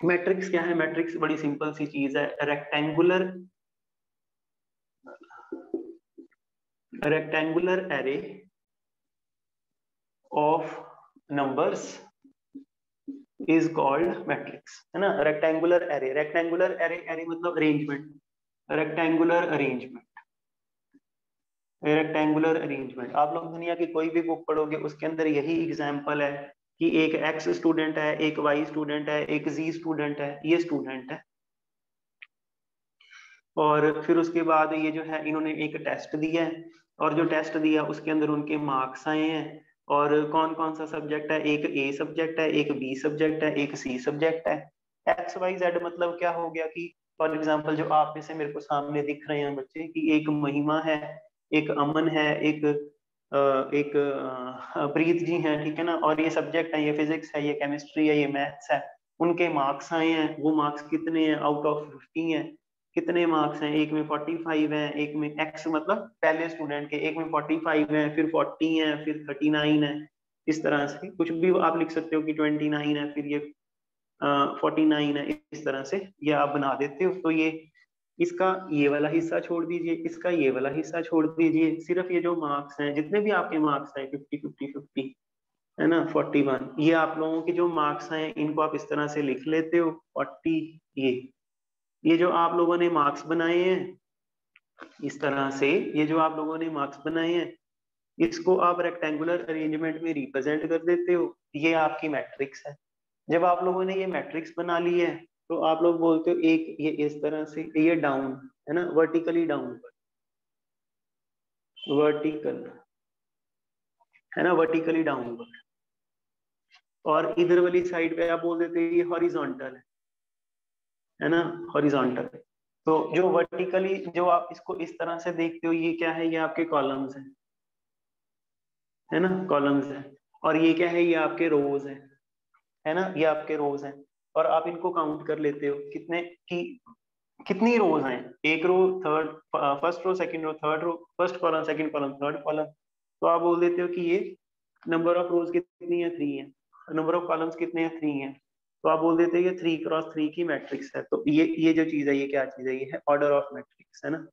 Matrix क्या है? Matrix बड़ी सिंपल सी चीज है, rectangular array of numbers is called matrix, है ना। Rectangular array, rectangular array, array मतलब arrangement, rectangular arrangement, rectangular arrangement. आप लोग दुनिया की कोई भी बुक पढ़ोगे उसके अंदर यही एग्जाम्पल है कि एक एक्स स्टूडेंट है, एक वाई स्टूडेंट है, एक जी स्टूडेंट है, ये स्टूडेंट है। और फिर उसके बाद ये जो है इन्होंने एक टेस्ट दिया है, और जो टेस्ट दिया उसके अंदर उनके मार्क्स आए हैं, और कौन कौन सा सब्जेक्ट है, एक ए सब्जेक्ट है, एक बी सब्जेक्ट है, एक सी सब्जेक्ट है। एक्स वाई जेड मतलब क्या हो गया कि फॉर एग्जाम्पल जो आप में से मेरे को सामने दिख रहे हैं बच्चे, कि एक महिमा है, एक अमन है, एक प्रीत जी हैं, ठीक है ना, और ये सब्जेक्ट है, ये फिजिक्स है, ये केमिस्ट्री है, ये मैथ्स है। उनके मार्क्स आए हैं, वो मार्क्स कितने हैं, आउट ऑफ 50 हैं। कितने मार्क्स हैं, एक में 45 है, एक में एक्स मतलब पहले स्टूडेंट के, एक में 45 है, फिर 40 है, फिर 39 है। इस तरह से कुछ भी आप लिख सकते हो कि 29 है, फिर ये 49 है, इस तरह से ये आप बना देते हो। तो ये इसका ये वाला हिस्सा छोड़ दीजिए, इसका ये वाला हिस्सा छोड़ दीजिए, सिर्फ ये जो मार्क्स हैं, जितने भी आपके मार्क्स हैं 50 है ना, 41, ये आप लोगों के जो मार्क्स हैं इनको आप इस तरह से लिख लेते हो 40। ये जो आप लोगों ने मार्क्स बनाए हैं इस तरह से, ये जो आप लोगों ने मार्क्स बनाए हैं इसको आप रेक्टेंगुलर अरेंजमेंट में रिप्रेजेंट कर देते हो, ये आपकी मैट्रिक्स है। जब आप लोगों ने ये मैट्रिक्स बना ली है तो आप लोग बोलते हो एक ये इस तरह से, ये डाउन है ना, वर्टिकली डाउन, वर्टिकल है ना, वर्टिकली डाउनवर्ड। और इधर वाली साइड पे आप बोल देते हो ये हॉरिजॉन्टल है ना, हॉरिजॉन्टल। तो जो वर्टिकली जो आप इसको इस तरह से देखते हो, ये क्या है, ये आपके कॉलम्स है ना, कॉलम्स है। और ये क्या है, ये आपके रोज है ना, ये आपके रोज हैं। और आप इनको काउंट कर लेते हो कितने की, कितनी रोज हैं, एक row, third, first row, second row, third row, first column, second column, third column. तो आप बोल देते हो कि ये नंबर ऑफ रोज कितनी है, 3 है, नंबर ऑफ कॉलम्स कितने हैं, 3 है। तो आप बोल देते हो ये 3x3 की मैट्रिक्स है। तो ये जो चीज है, ये क्या चीज है, ये है ऑर्डर ऑफ मैट्रिक्स, है ना।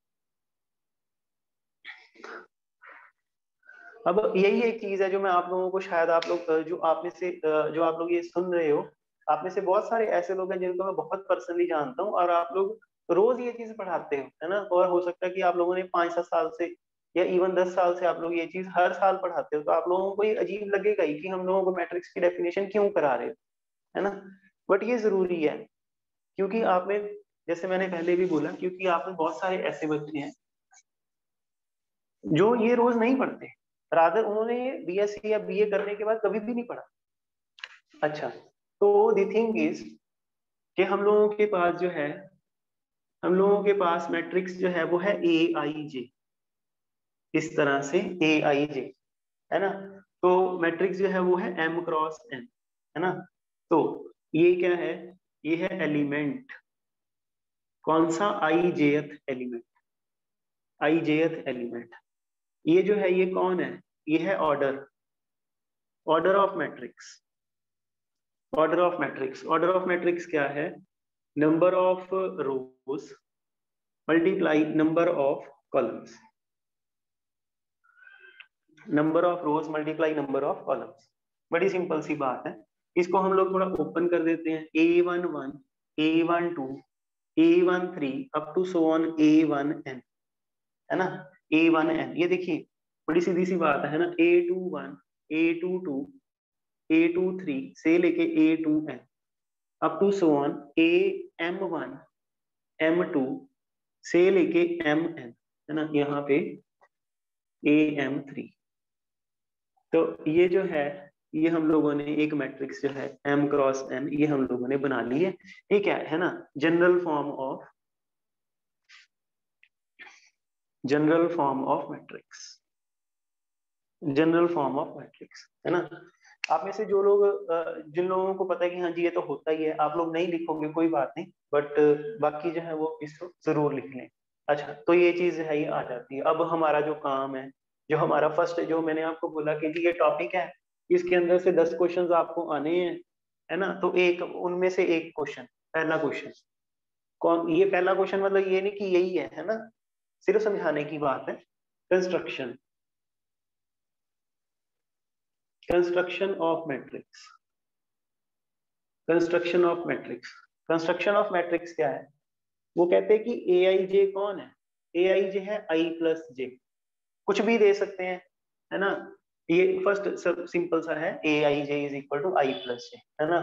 अब यही एक चीज है जो मैं आप लोगों को शायद आप लोग जो आप में से जो आप लोग ये सुन रहे हो, आप में से बहुत सारे ऐसे लोग हैं जिनको मैं बहुत पर्सनली जानता हूँ, और आप लोग रोज ये चीज पढ़ाते हो, है ना। और हो सकता है कि आप लोगों ने 5-7 साल से या इवन 10 साल से आप लोग ये चीज हर साल पढ़ाते हो, तो आप लोगों को ये अजीब लगेगा ही कि हम लोगों को मैट्रिक्स की डेफिनेशन क्यों करा रहे हो, है ना। बट ये जरूरी है, क्योंकि आप में, जैसे मैंने पहले भी बोला, क्योंकि आप में बहुत सारे ऐसे बच्चे हैं जो ये रोज नहीं पढ़ते, रादर उन्होंने ये बीएससी या बीए करने के बाद कभी भी नहीं पढ़ा। अच्छा, तो द थिंग इज कि हम लोगों के पास जो है, हम लोगों के पास मैट्रिक्स जो है वो है ए आई जे, इस तरह से ए आई जे, है ना। तो मैट्रिक्स जो है वो है m×n, है ना। तो ये क्या है, ये है एलिमेंट, कौन सा, आई जेथ एलिमेंट, आई जेथ एलिमेंट। ये जो है ये कौन है, ये है order, order of matrix, order of matrix. Order of matrix क्या है, number of rose multiply number of columns, number of rose multiply number of columns. बड़ी सिंपल सी बात है। इसको हम लोग थोड़ा ओपन कर देते हैं, A11, A12, A13 up to so on A1n, है ना, A1n। ये देखिए बड़ी सीधी सी बात है ना, A21, A22, A23 से लेके A2n up to so on AM1, M2 से लेके MN, है ना, यहाँ पे AM3। तो ये जो है, ये हम लोगों ने एक मैट्रिक्स जो है m×n, ये हम लोगों ने बना ली है। ये क्या है ना, general form of, general form of matrix, general form of matrix, है ना। आप में से जो लोग जिन लोगों को पता है कि हाँ जी ये तो होता ही है, आप लोग नहीं लिखोगे कोई बात नहीं, बट बाकी जो है वो इसको जरूर लिख लें। अच्छा, तो ये चीज है, ये आ जाती है। अब हमारा जो काम है, जो हमारा फर्स्ट, जो मैंने आपको बोला कि जी ये टॉपिक है, इसके अंदर से 10 क्वेश्चंस आपको आने हैं, है ना। तो एक उनमें से एक क्वेश्चन, पहला क्वेश्चन कौन, ये पहला क्वेश्चन मतलब ये नहीं कि यही है ना, सिर्फ समझाने की बात है। Construction, construction of matrix, construction of matrix. Construction of matrix क्या है, वो कहते हैं कि ए आई जे कौन है, ए आई जे है आई प्लस जे, कुछ भी दे सकते हैं, है ना। ये फर्स्ट सिंपल सा है, A I J is equal to I plus J, है ना।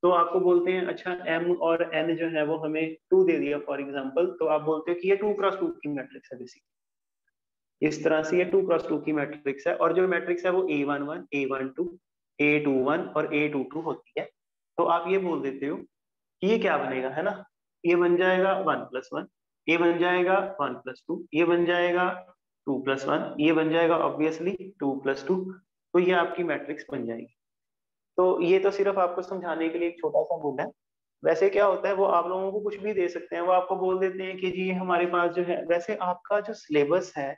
तो आपको बोलते हैं अच्छा एम और एन जो है वो हमें 2 दे दिया फॉर एग्जांपल, तो आप बोलते हो कि ये 2x2 की मैट्रिक्स है बेसिकली। इस तरह से ये 2x2 की मैट्रिक्स है, और जो मैट्रिक्स है वो A11, A12, A21 और A22 होती है। तो आप ये बोल देते हो कि ये क्या बनेगा, है ना, ये बन जाएगा 1+1, ये बन जाएगा 1+2, ये बन जाएगा 2+1, ये बन जाएगा ऑब्वियसली 2+2। तो ये आपकी मैट्रिक्स बन जाएगी। तो ये तो सिर्फ आपको समझाने के लिए एक छोटा सा गुण है। वैसे क्या होता है, वो आप लोगों को कुछ भी दे सकते हैं, वो आपको बोल देते हैं कि जी हमारे पास जो है, वैसे आपका जो सिलेबस है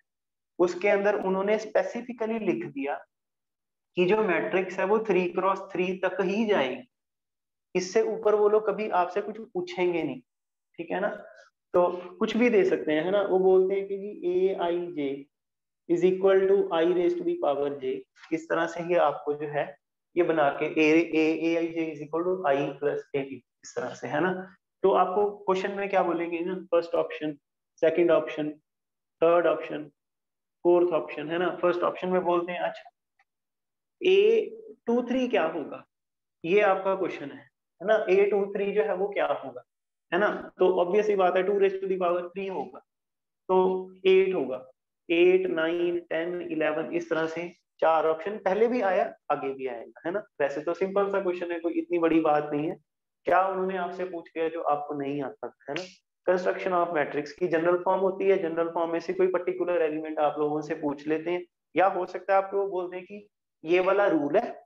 उसके अंदर उन्होंने स्पेसिफिकली लिख दिया कि जो मैट्रिक्स है वो 3x3 तक ही जाएगी, इससे ऊपर वो लोग कभी आपसे कुछ पूछेंगे नहीं, ठीक है ना। तो कुछ भी दे सकते हैं, है ना। वो बोलते हैं कि जी A I J is equal to I raise to the power J, इस तरह से ही आपको जो है ये बना के A I J is equal to I plus A B, इस तरह से, है ना। तो आपको क्वेश्चन में क्या बोलेंगे ना, first option, second option, third option, fourth option, है ना। फर्स्ट ऑप्शन में बोलते हैं अच्छा A23 क्या होगा, ये आपका क्वेश्चन है ना। A23 जो है वो क्या होगा, है ना। तो ऑब्वियस ही बात है 2⁻³ होगा, तो 8 होगा, 8, 9, 10, 11, इस तरह से चार ऑप्शन पहले भी आया आगे भी आएगा, है ना। वैसे तो सिंपल सा क्वेश्चन है, कोई इतनी बड़ी बात नहीं है। क्या उन्होंने आपसे पूछ लिया जो आपको नहीं आता, है ना। कंस्ट्रक्शन ऑफ मैट्रिक्स की जनरल फॉर्म होती है, जनरल फॉर्म में से कोई पर्टिकुलर एलिमेंट आप लोगों से पूछ लेते हैं, या हो सकता है आपको बोल दें कि ये वाला रूल है,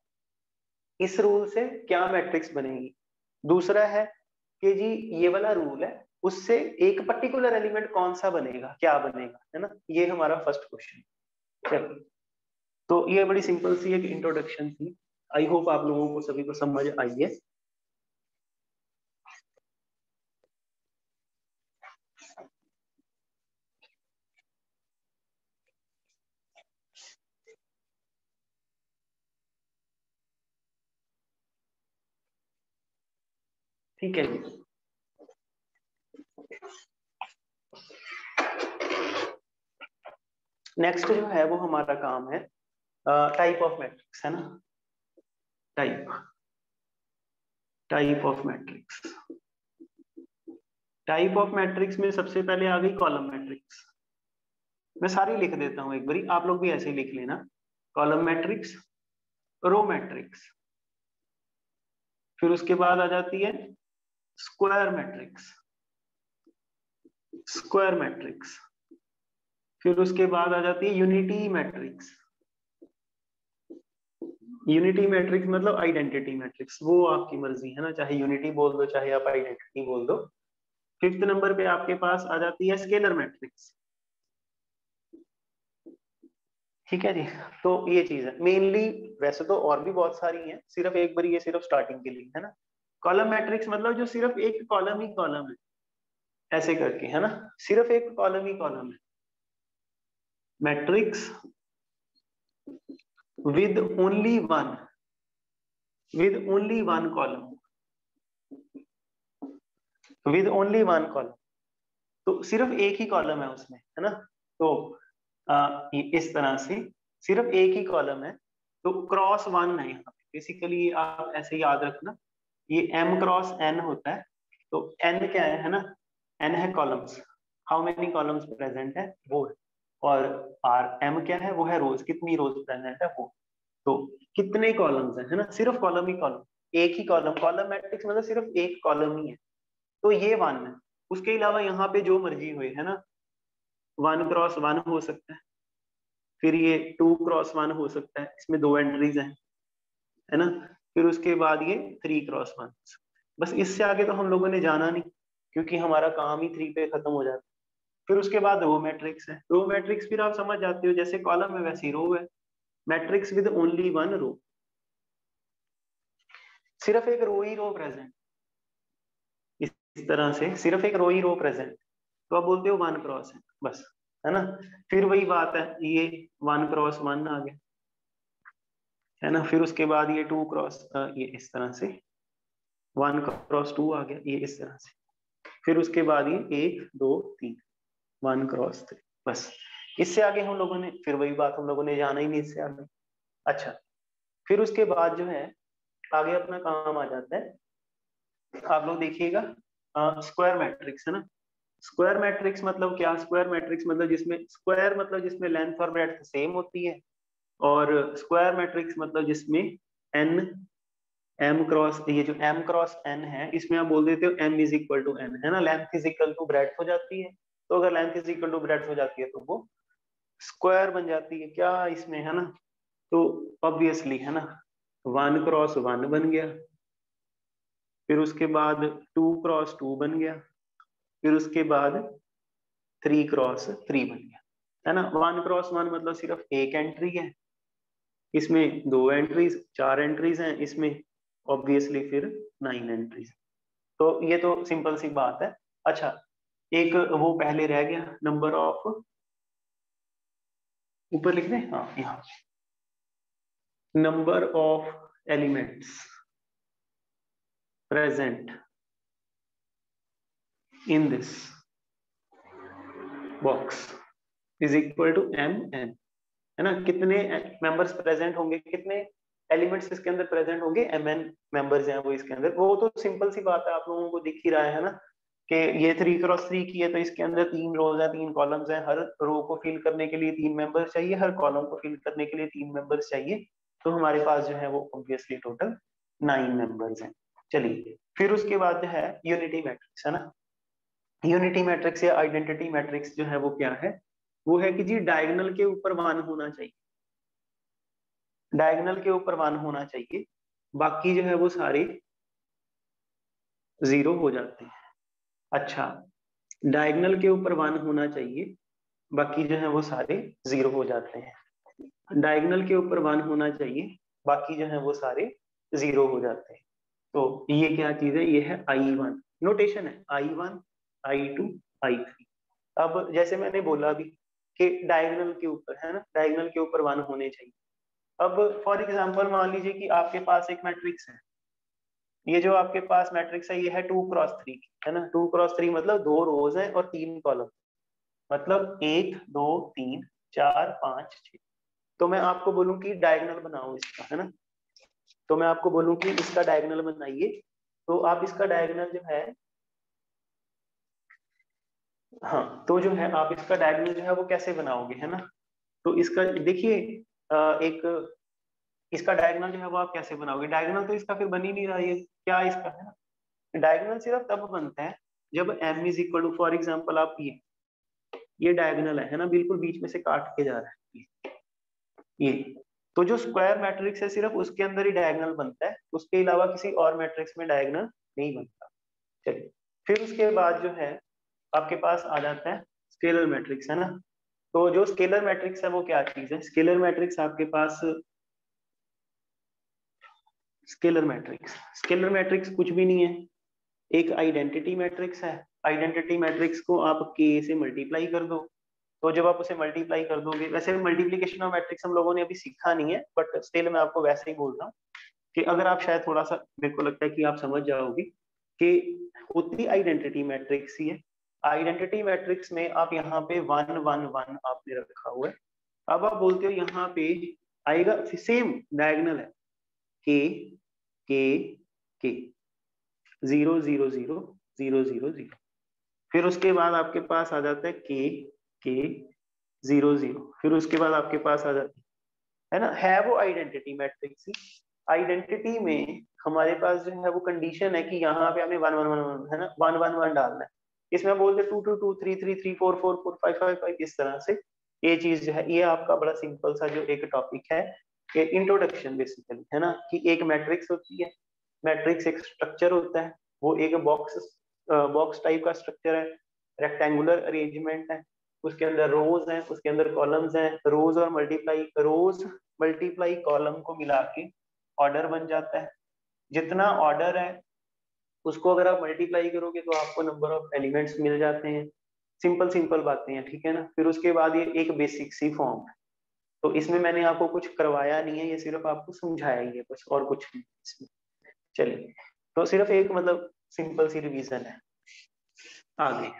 इस रूल से क्या मैट्रिक्स बनेगी। दूसरा है कि जी ये वाला रूल है, उससे एक पर्टिकुलर एलिमेंट कौन सा बनेगा, क्या बनेगा, है ना। ये हमारा फर्स्ट क्वेश्चन। चलो, तो ये बड़ी सिंपल सी एक इंट्रोडक्शन थी। आई होप आप लोगों को सभी को समझ आई है। ठीक है जी। नेक्स्ट जो है वो हमारा काम है टाइप ऑफ मैट्रिक्स, है ना। Type, type of matrix. Type of matrix में सबसे पहले आ गई कॉलम मैट्रिक्स। मैं सारी लिख देता हूं एक बारी, आप लोग भी ऐसे ही लिख लेना। कॉलम मैट्रिक्स, रो मैट्रिक्स, फिर उसके बाद आ जाती है स्क्वायर मैट्रिक्स, स्क्वायर मैट्रिक्स, फिर उसके बाद आ जाती है यूनिटी मैट्रिक्स। यूनिटी मैट्रिक्स मतलब आइडेंटिटी मैट्रिक्स, वो आपकी मर्जी है ना, चाहे यूनिटी बोल दो चाहे आप आइडेंटिटी बोल दो। फिफ्थ नंबर पे आपके पास आ जाती है स्केलर मैट्रिक्स। ठीक है जी। तो ये चीज है मेनली, वैसे तो और भी बहुत सारी हैं, सिर्फ एक बार ये सिर्फ स्टार्टिंग के लिए, है ना। कॉलम मैट्रिक्स मतलब जो सिर्फ एक कॉलम ही कॉलम है, ऐसे करके, है ना, सिर्फ एक कॉलम ही कॉलम है। Matrix with only one, with only one column, with only one column, तो सिर्फ एक ही कॉलम है उसमें, है ना। तो इस तरह से सिर्फ एक ही कॉलम है, तो क्रॉस वन है यहाँ पे बेसिकली। आप ऐसे याद रखना, ये m क्रॉस n होता है। तो n क्या है ना, n है columns, how many columns present है वो है, और m क्या है, वो है रोज, कितनी रोज प्रेजेंट है वो। तो कितने कॉलम्स है ना, सिर्फ कॉलम ही कॉलम, एक ही कॉलम, कॉलम मैट्रिक्स मतलब सिर्फ एक कॉलम ही है। तो ये वन है, उसके अलावा यहाँ पे जो मर्जी हुए, है ना, 1x1 हो सकता है, फिर ये 2x1 हो सकता है, इसमें दो एंट्रीज हैं, है ना। फिर उसके बाद ये 3x1, बस इससे आगे तो हम लोगों ने जाना नहीं, क्योंकि हमारा काम ही 3 पे खत्म हो जाता है। फिर उसके बाद रो मैट्रिक्स है। रो मैट्रिक्स फिर आप समझ जाते हो, जैसे कॉलम है वैसे रो है, matrix with only one row. सिर्फ एक रो ही रो प्रेजेंट, इस तरह से सिर्फ एक रो ही रो प्रेजेंट, तो आप बोलते हो 1 क्रॉस है बस, है ना। फिर वही बात है, ये 1 क्रॉस 1 आ गया, है ना। फिर उसके बाद ये 2 क्रॉस, ये इस तरह से 1 क्रॉस 2 आ गया, ये इस तरह से। फिर उसके बाद ये 1 2 3 1 क्रॉस 3, बस। इससे आगे हम लोगों ने, फिर वही बात, हम लोगों ने जाना ही नहीं इससे आगे। अच्छा, फिर उसके बाद जो है आगे अपना काम आ जाता है, आप लोग देखिएगा स्क्वायर मैट्रिक्स, है ना। स्क्वायर मैट्रिक्स मतलब क्या? स्क्वायर मैट्रिक्स मतलब जिसमें स्क्वायर मतलब जिसमें लेंथ और ब्रेड्थ सेम होती है, और स्क्वायर मैट्रिक्स मतलब जिसमें एन एम क्रॉस, ये जो एम क्रॉस एन है, इसमें आप बोल देते हो M is equal to N, है ना। Length is equal to breadth हो जाती है, तो अगर length is equal to breadth हो जाती है तो वो स्क्वायर बन जाती है क्या इसमें, है ना। तो ऑब्वियसली, है ना, 1 क्रॉस 1 बन गया, फिर उसके बाद 2 क्रॉस 2 बन गया, फिर उसके बाद 3 क्रॉस 3 बन गया, है ना। 1 क्रॉस 1 मतलब सिर्फ एक एंट्री है, इसमें 2 एंट्रीज, 4 एंट्रीज हैं इसमें, ऑब्वियसली फिर 9 एंट्रीज। तो ये तो सिंपल सी बात है। अच्छा, एक वो पहले रह गया, नंबर ऑफ, ऊपर लिख दें, हाँ यहाँ, number of elements present in this box is equal to M N, है ना। कितने मेंबर्स प्रेजेंट होंगे, कितने एलिमेंट्स इसके अंदर प्रेजेंट होंगे, एम एन मेंबर्स हैं वो इसके अंदर। वो तो सिंपल सी बात है, आप लोगों को दिख ही रहा है ना, कि ये 3 क्रॉस 3 की है, तो इसके अंदर 3 रोज है, 3 कॉलम्स हैं, हर रो को फिल करने के लिए 3 मेंबर्स चाहिए, हर कॉलम को फिल करने के लिए 3 मेंबर्स चाहिए, तो हमारे पास जो है वो ऑब्वियसली टोटल 9 मेंबर्स हैं। चलिए, फिर उसके बाद जो है यूनिटी मैट्रिक्स, है ना। यूनिटी मैट्रिक्स या आइडेंटिटी मैट्रिक्स जो है वो क्या है? वो है कि जी डायगोनल के ऊपर 1 होना चाहिए, डायगोनल के ऊपर 1 होना चाहिए, बाकी जो है वो सारे 0 हो जाते हैं। अच्छा, डायगोनल के ऊपर 1 होना चाहिए, बाकी जो है वो सारे 0 हो जाते हैं। डायगोनल के ऊपर 1 होना चाहिए, बाकी जो है वो सारे 0 हो जाते हैं। तो ये क्या चीज है? ये है I1, नोटेशन है I1 I2 I3। अब जैसे मैंने बोला अभी कि डायगोनल के ऊपर, है ना, डायगोनल के ऊपर 1 होने चाहिए। अब फॉर एग्जांपल मान लीजिए कि आपके पास एक मैट्रिक्स है, ये जो आपके पास मैट्रिक्स है ये है 2 क्रॉस 3, है ना। 2 क्रॉस 3 मतलब 2 रोज हैं और 3 कॉलम, मतलब 1 2 3 4 5 6। तो मैं आपको बोलूं कि डायगोनल बनाओ इसका, है ना, तो मैं आपको बोलूं कि इसका डायगोनल बनाइए, तो आप इसका डायगोनल जो है, हाँ, तो जो है आप इसका डायगोनल जो है वो कैसे बनाओगे, है ना। तो इसका देखिए, एक इसका डायगोनल जो है वो आप कैसे बनाओगे? डायगोनल तो इसका फिर बन ही नहीं रहा, ये क्या इसका, है ना। डायगोनल सिर्फ तब बनता है जब m is equal to, for example आप ये डायगोनल है ना, बिल्कुल बीच में से काट के जा रहा है ये, तो जो स्क्वायर मैट्रिक्स है सिर्फ उसके अंदर ही डायगोनल बनता है, उसके अलावा किसी और मैट्रिक्स में डायगोनल नहीं बनता। चलिए, फिर उसके बाद जो है आपके पास आ जाता है स्केलर मैट्रिक्स, है ना। तो जो स्केलर मैट्रिक्स है वो क्या चीज है? स्केलर मैट्रिक्स आपके पास, स्केलर मैट्रिक्स कुछ भी नहीं है, एक आइडेंटिटी मैट्रिक्स है। आइडेंटिटी मैट्रिक्स को आप k से मल्टीप्लाई कर दो, तो जब आप उसे मल्टीप्लाई कर दोगे, वैसे मल्टीप्लीकेशन ऑफ मैट्रिक्स हम लोगों ने अभी सीखा नहीं है, बट स्टिल मैं आपको वैसे ही बोल रहा हूँ कि अगर आप शायद थोड़ा सा, मेरे को लगता है कि आप समझ जाओगे कि होती आइडेंटिटी मैट्रिक्स ही है। आइडेंटिटी मैट्रिक्स में आप यहाँ पे 1 1 1 आपने रखा हुआ है, अब आप बोलते हो यहाँ पे आएगा सेम डायगोनल है के के के 0 0 0 0 0 0, फिर उसके बाद आपके पास आ जाता है के 0 0, फिर उसके बाद आपके पास आ जाता है ना, है वो आइडेंटिटी मैट्रिक्स ही। आइडेंटिटी में हमारे पास जो है वो कंडीशन है कि यहाँ पे हमें 1 1 1 है ना, 1 1 1 डालना है, इसमें बोलते 2 2 2 3 3 3 4 4 4 5 5 5, इस तरह से। ये चीज जो है ये आपका बड़ा सिंपल सा जो एक टॉपिक है, इंट्रोडक्शन बेसिकली, है ना, कि एक मैट्रिक्स होती है, मैट्रिक्स एक स्ट्रक्चर होता है, वो एक बॉक्स टाइप का स्ट्रक्चर है, रेक्टेंगुलर अरेंजमेंट है, उसके अंदर रोज हैं, उसके अंदर कॉलम्स हैं, रोज मल्टीप्लाई कॉलम को मिला के ऑर्डर बन जाता है, जितना ऑर्डर है उसको अगर आप मल्टीप्लाई करोगे तो आपको नंबर ऑफ एलिमेंट्स मिल जाते हैं। सिंपल सिंपल बातें हैं, ठीक है ना। फिर उसके बाद ये एक बेसिक सी फॉर्म है, तो इसमें मैंने आपको कुछ करवाया नहीं है, ये सिर्फ आपको समझाया ही है बस, और कुछ नहीं इसमें। चलिए, तो सिर्फ एक मतलब सिंपल सी रिवीजन है। आगे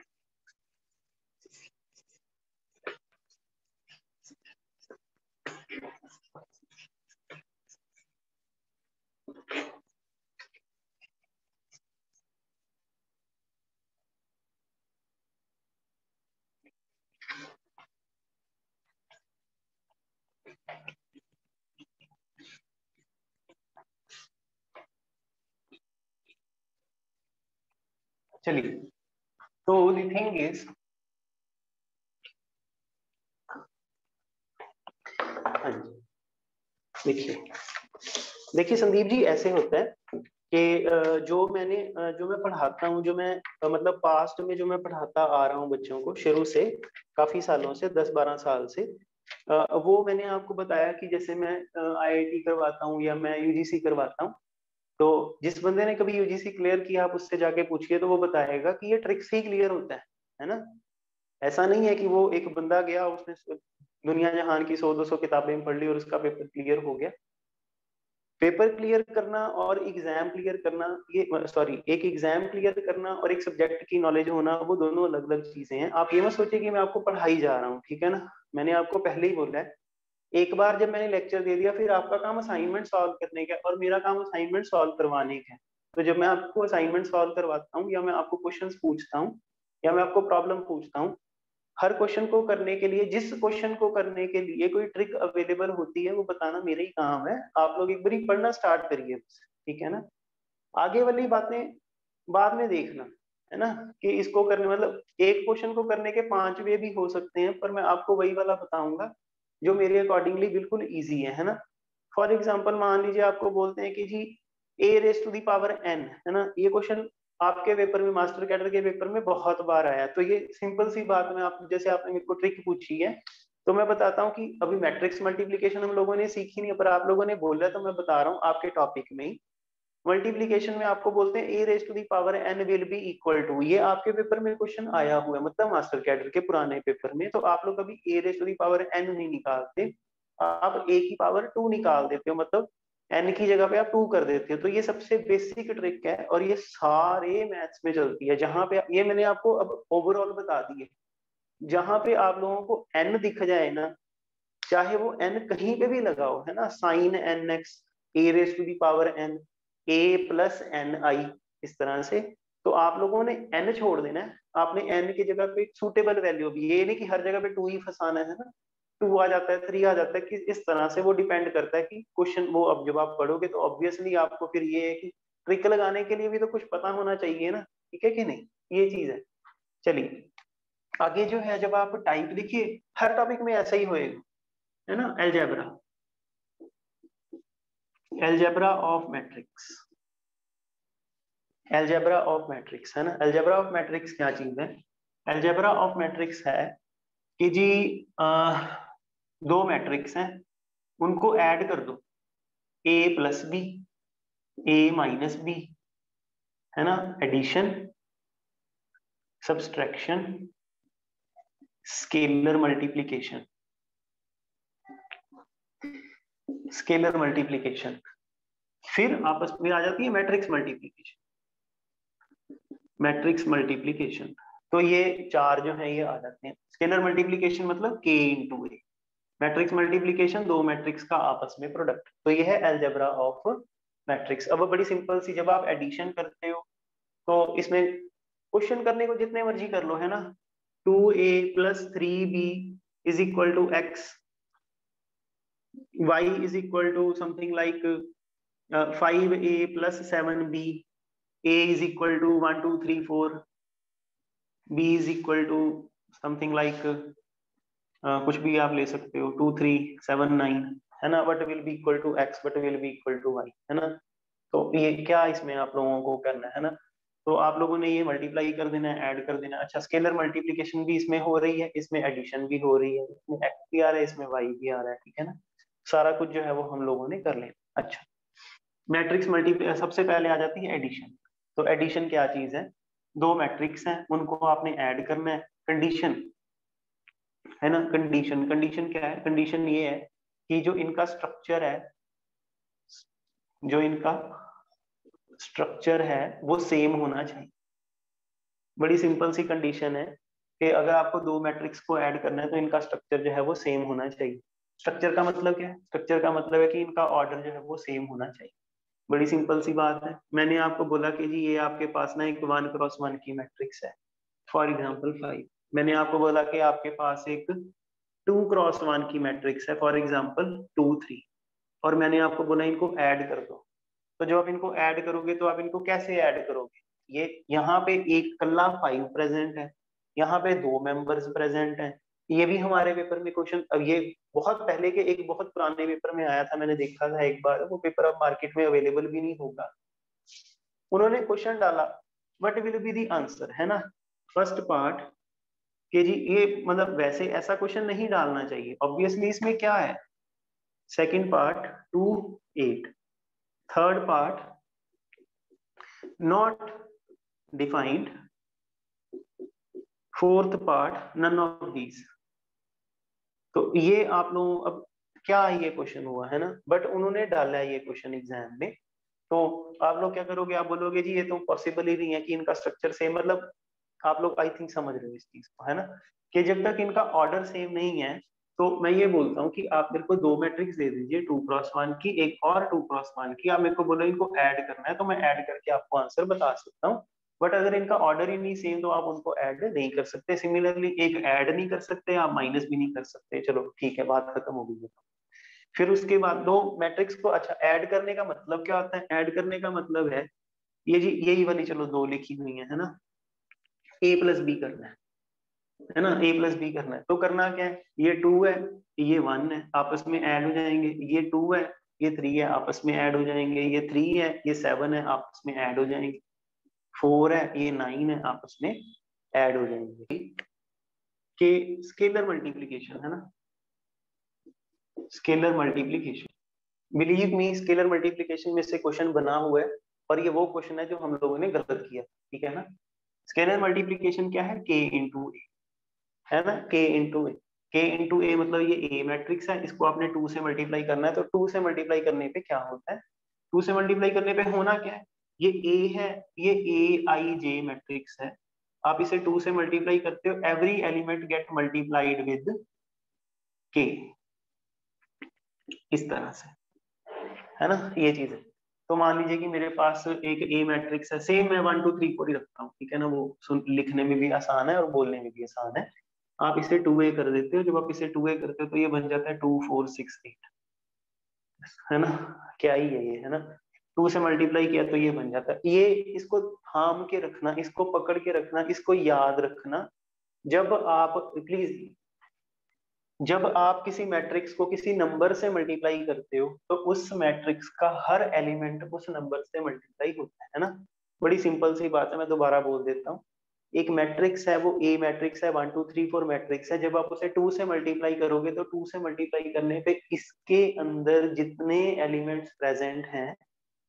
चलिए, तो द थिंग इज, हाँ जी, देखिए देखिए संदीप जी, ऐसे होता है कि जो मैं पढ़ाता हूँ, जो मैं मतलब पास्ट में जो मैं पढ़ाता आ रहा हूँ बच्चों को शुरू से, काफी सालों से, 10-12 साल से, वो मैंने आपको बताया कि जैसे मैं आईआईटी करवाता हूँ या मैं यूजीसी करवाता हूँ। तो जिस बंदे ने कभी यूजीसी क्लियर किया, आप उससे जाके पूछिए तो वो बताएगा कि ये ट्रिक से ही क्लियर होता है ना। ऐसा नहीं है कि वो एक बंदा गया, उसने दुनिया जहान की 100-200 किताबें पढ़ ली और उसका पेपर क्लियर हो गया। पेपर क्लियर करना और एग्जाम क्लियर करना, ये सॉरी, एक एग्जाम क्लियर करना और एक सब्जेक्ट की नॉलेज होना, वो दोनों अलग अलग चीजें हैं। आप ये मत सोचिए कि मैं आपको पढ़ाई जा रहा हूँ, ठीक है ना। मैंने आपको पहले ही बोला है, एक बार जब मैंने लेक्चर दे दिया, फिर आपका काम असाइनमेंट सॉल्व करने का है और मेरा काम असाइनमेंट सॉल्व करवाने का है। तो जब मैं आपको असाइनमेंट सॉल्व करवाता हूँ या मैं आपको क्वेश्चंस पूछता हूँ या मैं आपको प्रॉब्लम पूछता हूँ, हर क्वेश्चन को करने के लिए, जिस क्वेश्चन को करने के लिए कोई ट्रिक अवेलेबल होती है, वो बताना मेरा ही काम है। आप लोग एक बार पढ़ना स्टार्ट करिए बस, ठीक है ना। आगे वाली बातें बाद में देखना, है ना, कि इसको करने मतलब एक क्वेश्चन को करने के 5 वे भी हो सकते हैं, पर मैं आपको वही वाला बताऊंगा जो मेरे अकॉर्डिंगली बिल्कुल ईजी है ना। फॉर एग्जाम्पल मान लीजिए आपको बोलते हैं कि जी A raise to the power N, है ना, ये क्वेश्चन आपके पेपर में, मास्टर कैडर के पेपर में बहुत बार आया। तो ये सिंपल सी बात में, आप जैसे आपने मेरे को ट्रिक पूछी है, तो मैं बताता हूँ कि अभी मैट्रिक्स मल्टीप्लीकेशन हम लोगों ने सीखी नहीं, पर आप लोगों ने बोला, तो मैं बता रहा हूँ आपके टॉपिक में ही। मल्टीप्लीकेशन में आपको बोलते हैं A raise to the power N will be equal to, ये आपके पेपर में क्वेश्चन आया हुआ है, मतलब मास्टर कैडर के पुराने पेपर में। तो आप लोग कभी A raise to the power N नहीं निकालते, आप ए की पावर 2 निकाल देते हो, मतलब एन की जगह पे आप 2 कर देते हो। तो ये सबसे बेसिक ट्रिक है और ये सारे मैथ्स में चलती है। जहां पे ये मैंने आपको अब ओवरऑल बता दिए, जहां पे आप लोगों को एन दिख जाए ना, चाहे वो एन कहीं पे भी लगाओ, है ना, sine N X, A raise to the power N, A plus N I, इस तरह से। तो आप लोगों ने एन छोड़ देना है, आपने एन की जगह पे सूटेबल वैल्यू भी, ये नहीं कि हर जगह पे 2 ही फंसाना है ना, 2 आ जाता है, 3 आ जाता है, कि इस तरह से वो डिपेंड करता है कि क्वेश्चन वो, अब जब आप पढ़ोगे तो ऑब्वियसली आपको फिर ये है कि ट्रिक लगाने के लिए भी तो कुछ पता होना चाहिए ना, ठीक है कि नहीं, ये चीज है। चलिए, आगे जो है, जब आप टाइप लिखिए, हर टॉपिक में ऐसा ही होएगा, है ना। Algebra, algebra of matrix, algebra of matrix, है ना। एलजेब्रा ऑफ मैट्रिक्स क्या चीज है? एलजेब्रा ऑफ मैट्रिक्स है कि जी दो मैट्रिक्स हैं, उनको ऐड कर दो, A plus B, A minus B, है ना। Addition, subtraction, scalar multiplication, scalar multiplication, फिर आपस में आ जाती है मैट्रिक्स मल्टीप्लिकेशन, मैट्रिक्स मल्टीप्लिकेशन। तो ये चार जो है ये आ जाते हैं। स्केलर मल्टीप्लिकेशन मतलब के इंटू ए, मैट्रिक्स मल्टीप्लिकेशन दो मैट्रिक्स का आपस में प्रोडक्ट। तो ये है एलजेब्रा ऑफ मैट्रिक्स। अब बड़ी सिंपल सी, जब आप एडिशन करते हो तो इसमें क्वेश्चन करने को जितने मर्जी कर लो, है ना। 2a plus 3b is equal to X, y is equal to something like 5a plus 7b, a is equal to 1 2 3 4, b is equal to something like कुछ भी आप ले सकते हो, 2 3 7 9, है ना। But will be equal to X, but will be equal to Y, है ना। तो ये क्या इसमें आप लोगों को करना है ना। तो आप लोगों ने ये मल्टीप्लाई कर देना है, ऐड कर देना है। अच्छा, स्केलर मल्टीप्लिकेशन भी इसमें हो रही है, इसमें एडिशन भी हो रही है, इसमें एक्स भी आ रहा है, इसमें वाई भी आ रहा है, ठीक है ना। सारा कुछ जो है वो हम लोगों ने कर लेना। अच्छा, मैट्रिक्स मल्टीप्लाई सबसे पहले आ जाती है एडिशन। तो एडिशन क्या चीज है, दो मैट्रिक्स हैं उनको आपने ऐड करना है, कंडीशन है ना। कंडीशन, कंडीशन क्या है, कंडीशन ये है कि जो इनका स्ट्रक्चर है, जो इनका स्ट्रक्चर है वो सेम होना चाहिए। बड़ी सिंपल सी कंडीशन है कि अगर आपको दो मैट्रिक्स को ऐड करना है तो इनका स्ट्रक्चर जो है वो सेम होना चाहिए। स्ट्रक्चर का मतलब क्या है, स्ट्रक्चर का मतलब है कि इनका ऑर्डर जो है वो सेम होना चाहिए। बड़ी सिंपल सी बात है। मैंने आपको बोला कि जी ये आपके पास ना एक 1x1 की मैट्रिक्स है, फॉर एग्जाम्पल 5। मैंने आपको बोला कि आपके पास एक 2x1 की मैट्रिक्स है, फॉर एग्जाम्पल 2 3। और मैंने आपको बोला इनको ऐड कर दो। तो जब आप इनको ऐड करोगे तो आप इनको कैसे ऐड करोगे, ये यहाँ पे एक कल्ला 5 प्रेजेंट है, यहाँ पे दो मेंबर्स प्रेजेंट हैं। ये भी हमारे पेपर में क्वेश्चन, अब ये बहुत पहले के एक बहुत पुराने पेपर में आया था, मैंने देखा था एक बार, वो पेपर अब मार्केट में अवेलेबल भी नहीं होगा। उन्होंने क्वेश्चन डाला what will be the answer, है ना। फर्स्ट पार्ट कि जी ये मतलब वैसे ऐसा क्वेश्चन नहीं डालना चाहिए, ऑब्वियसली इसमें क्या है। Second part 2 8, third part not defined, fourth part none of these। तो ये आप लोगों, अब क्या ये क्वेश्चन हुआ है ना, बट उन्होंने डाला है ये क्वेश्चन एग्जाम में। तो आप लोग क्या करोगे, आप बोलोगे जी ये तो पॉसिबल ही नहीं है कि इनका स्ट्रक्चर सेम, मतलब आप लोग आई थिंक समझ रहे हो इस चीज को, है ना, कि जब तक इनका ऑर्डर सेम नहीं है तो मैं ये बोलता हूँ कि आप मेरे को दो मैट्रिक्स दे दीजिए, 2x1 की एक और 2x1 की, आप मेरे को बोलो इनको ऐड करना है तो मैं ऐड करके आपको आंसर बता सकता हूँ। बट अगर इनका ऑर्डर ही नहीं सेम तो आप उनको ऐड नहीं कर सकते। सिमिलरली एक ऐड नहीं कर सकते, आप माइनस भी नहीं कर सकते। चलो ठीक है, बात खत्म हो गई। फिर उसके बाद दो मैट्रिक्स को, अच्छा ऐड करने का मतलब क्या होता है, ऐड करने का मतलब है ये जी, यही वाली चलो दो लिखी हुई है ना, a प्लस बी करना है ना, a प्लस बी करना है। तो करना क्या है, ये 2 है ये 1 है, आपस में ऐड हो जाएंगे। ये 2 है ये 3 है, आपस में ऐड हो जाएंगे। ये 3 है ये 7 है, आपस में ऐड हो जाएंगे। 4 है ये 9 है, आपस में ऐड हो जाएंगे। कि स्केलर मल्टीप्लीकेशन है ना, scalar multiplication, believe me scalar multiplication में से क्वेश्चन बना हुआ है, और ये वो क्वेश्चन है जो हम लोगों ने गलत किया, ठीक है ना। स्केलर मल्टीप्लीकेशन क्या है, k इंटू ए, है ना, k इंटू ए। k इंटू ए मतलब ये ए मैट्रिक्स है, इसको आपने 2 से मल्टीप्लाई करना है। तो 2 से मल्टीप्लाई करने पे क्या होता है, 2 से मल्टीप्लाई करने पे होना क्या है, ये a है, ये ए आई जे मैट्रिक्स है। आप इसे 2 से मल्टीप्लाई करते हो, every element get multiplied with k, इस तरह से, है ना, ये चीज है। तो मान लीजिए कि मेरे पास एक ए मैट्रिक्स है, सेम मैं 1 2 3 4 ही रखता हूँ, ठीक है ना, वो लिखने में भी आसान है और बोलने में भी आसान है। आप इसे 2a कर देते हो, जब आप इसे 2a करते हो तो ये बन जाता है 2 4 6 8, है ना। क्या ही है ये, है ना, 2 से मल्टीप्लाई किया तो ये बन जाता है। ये इसको थाम के रखना, इसको पकड़ के रखना, इसको याद रखना। जब आप प्लीज, जब आप किसी मैट्रिक्स को किसी नंबर से मल्टीप्लाई करते हो तो उस मैट्रिक्स का हर एलिमेंट उस नंबर से मल्टीप्लाई होता है ना। बड़ी सिंपल सी बात है, मैं दोबारा बोल देता हूँ। एक मैट्रिक्स है, वो ए मैट्रिक्स है, 1 2 3 4 मैट्रिक्स है। जब आप उसे 2 से मल्टीप्लाई करोगे तो 2 से मल्टीप्लाई करने पे इसके अंदर जितने एलिमेंट्स प्रेजेंट हैं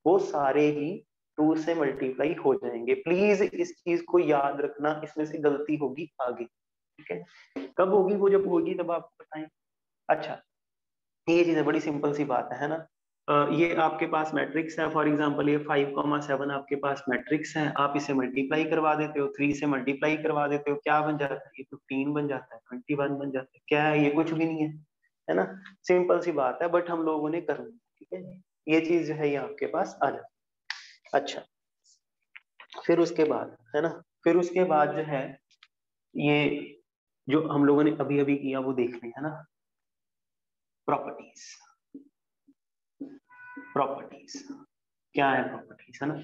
वो सारे ही 2 से मल्टीप्लाई हो जाएंगे। प्लीज इस चीज को याद रखना, इसमें से गलती होगी आगे, ठीक है। कब होगी वो, जब होगी तब आपको बताएं। अच्छा, ये चीज है, बड़ी सिंपल सी बात है ना। ये आपके पास मैट्रिक्स है, फॉर एग्जांपल ये 5,7 आपके पास मैट्रिक्स है। आप इसे मल्टीप्लाई करवा देते हो, 3 से मल्टीप्लाई करवा देते हो, क्या बन जाता है, ये 15 बन जाता है, 21 बन जाता है। क्या है ये, कुछ भी नहीं है ना। सिंपल सी बात है, बट हम लोगों ने कर ली, ठीक है। ये चीज जो है ये आपके पास आ जाती है। अच्छा, फिर उसके बाद है ना, फिर उसके बाद जो है ये जो हम लोगों ने अभी अभी किया वो देख लिया है ना, प्रॉपर्टीज। प्रॉपर्टीज क्या है, प्रॉपर्टीज है ना।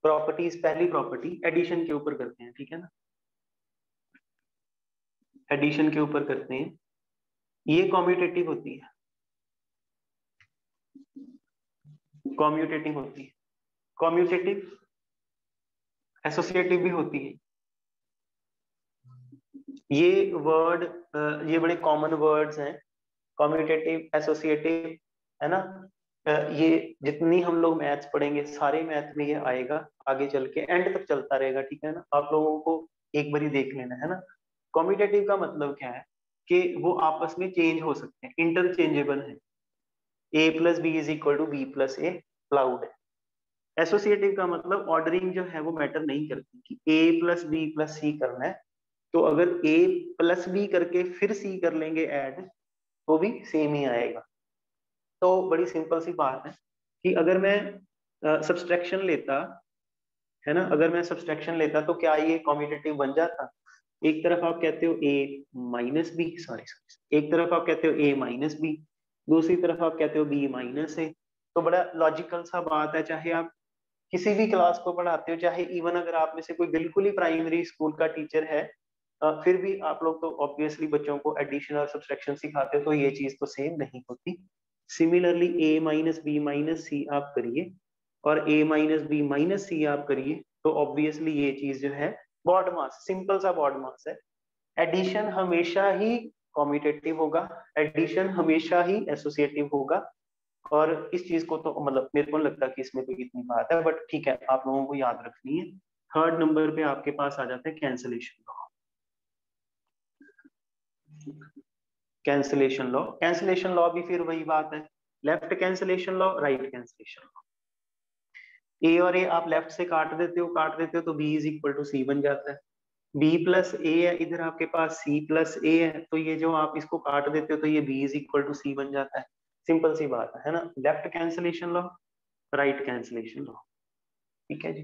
प्रॉपर्टीज, पहली प्रॉपर्टी एडिशन के ऊपर करते हैं, ठीक है ना, एडिशन के ऊपर करते हैं। ये कॉम्यूटेटिव होती है, कॉम्यूटेटिव होती है, कॉम्यूटेटिव एसोसिएटिव भी होती है। ये वर्ड, ये बड़े कॉमन वर्ड्स हैं, कॉम्यूटेटिव, एसोसिएटिव, है ना। ये जितनी हम लोग मैथ्स पढ़ेंगे सारे मैथ में ये आएगा, आगे चल के एंड तक चलता रहेगा, ठीक है ना। आप लोगों को एक बारी देख लेना है ना। कॉम्पिटेटिव का मतलब क्या है कि वो आपस में चेंज हो सकते हैं, इंटरचेंजेबल है। A plus B is equal to B plus A क्लाउड है। एसोसिएटिव का मतलब ऑर्डरिंग जो है वो मैटर नहीं करती कि ए प्लस बी प्लस सी करना है, तो अगर ए प्लस बी करके फिर सी कर लेंगे ऐड, तो भी सेम ही आएगा। तो बड़ी सिंपल सी बात है कि अगर मैं सब्सट्रैक्शन लेता है ना, अगर मैं सब्सट्रैक्शन लेता तो क्या ये कॉम्पिटिटिव बन जाता। एक तरफ आप कहते हो ए माइनस बी, सॉरी एक तरफ आप कहते हो ए माइनस बी, दूसरी तरफ आप कहते हो बी माइनस ए। तो बड़ा लॉजिकल सा बात है, चाहे आप किसी भी क्लास को पढ़ाते हो, चाहे इवन अगर आप में से कोई बिल्कुल ही प्राइमरी स्कूल का टीचर है, फिर भी आप लोग तो ऑब्वियसली बच्चों को एडिशन और सब्सट्रैक्शन सिखाते हो, तो ये चीज तो सेम नहीं होती। सिमिलरली ए माइनस बी माइनस सी आप करिए और ए माइनस बी माइनस सी आप करिए, तो ऑब्वियसली ये चीज जो है बॉड मास, सिंपल सा बॉड मास है। एडिशन हमेशा ही कॉम्पिटिटिव होगा, एडिशन हमेशा ही एसोसिएटिव होगा। और इस चीज को तो मतलब मेरे को नहीं लगता कि इसमें कोई इतनी बात है, बट ठीक है, आप लोगों को याद रखनी है। थर्ड नंबर पे आपके पास आ जाता है cancellation law. Cancellation law, cancellation law भी फिर वही बात है, left cancellation law, right cancellation law. A और ए आप लेफ्ट से काट देते हो तो B is equal to C बन जाता है। बी प्लस ए है, इधर आपके पास सी प्लस ए है, तो ये जो आप इसको काट देते हो तो ये B is equal to C बन जाता है। सिंपल सी बात है ना, left cancellation law, right cancellation law, ठीक है जी।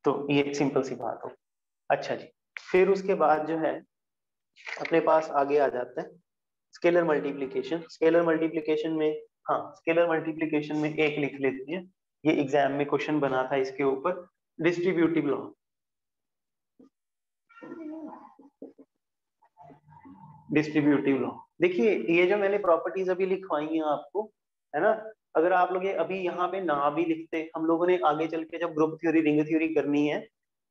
तो ये सिंपल सी बात हो। अच्छा जी, फिर उसके बाद जो है अपने पास आगे आ जाता है स्केलर मल्टीप्लिकेशन। स्केलर मल्टीप्लिकेशन में, हाँ स्केलर मल्टीप्लिकेशन में एक लिख लेते हैं, ये एग्जाम में क्वेश्चन बना था इसके ऊपर, डिस्ट्रीब्यूटिव लॉ। डिस्ट्रीब्यूटिव लॉ, देखिए ये जो मैंने प्रॉपर्टीज अभी लिखवाई हैं आपको, है ना, अगर आप लोग ये अभी यहाँ पे ना भी लिखते, हम लोगों ने आगे चल के जब ग्रुप थ्योरी रिंग थ्योरी करनी है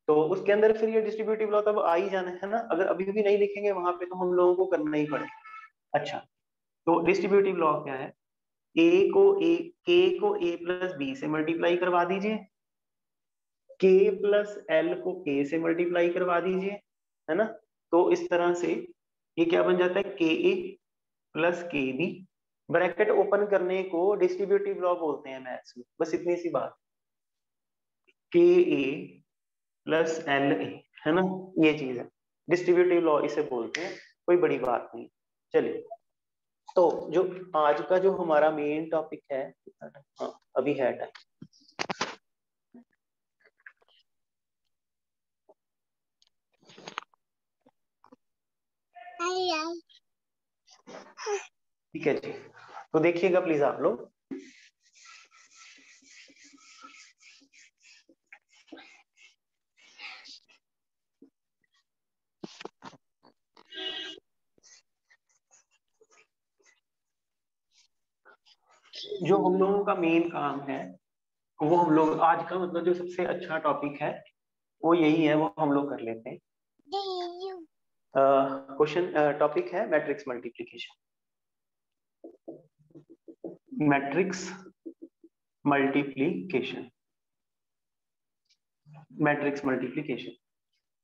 तो उसके अंदर फिर ये डिस्ट्रीब्यूटिव लॉ तब आ ही जाना है ना। अगर अभी भी नहीं लिखेंगे वहां पे तो हम लोगों को करना ही पड़ेगा। अच्छा, तो डिस्ट्रीब्यूटिव लॉ क्या है, के को ए प्लस बी से मल्टीप्लाई करवा दीजिए, के प्लस एल को ए से मल्टीप्लाई करवा दीजिए, है ना। तो इस तरह से ये क्या बन जाता है, के ए प्लस के बी, ब्रैकेट ओपन करने को डिस्ट्रीब्यूटिव लॉ बोलते हैं मैथ्स में, बस इतनी सी बात। के ए प्लस एल ए, है ना, ये चीज है डिस्ट्रीब्यूटिव लॉ इसे बोलते हैं, कोई बड़ी बात नहीं। चलिए, तो जो आज का जो हमारा मेन टॉपिक है, हाँ अभी है टाइम, ठीक है जी। तो देखिएगा प्लीज आप लोग, जो हम लोगों का मेन काम है वो हम लोग आज का मतलब जो सबसे अच्छा टॉपिक है वो यही है, वो हम लोग कर लेते हैं। क्वेश्चन टॉपिक है matrix multiplication. Matrix multiplication, matrix multiplication.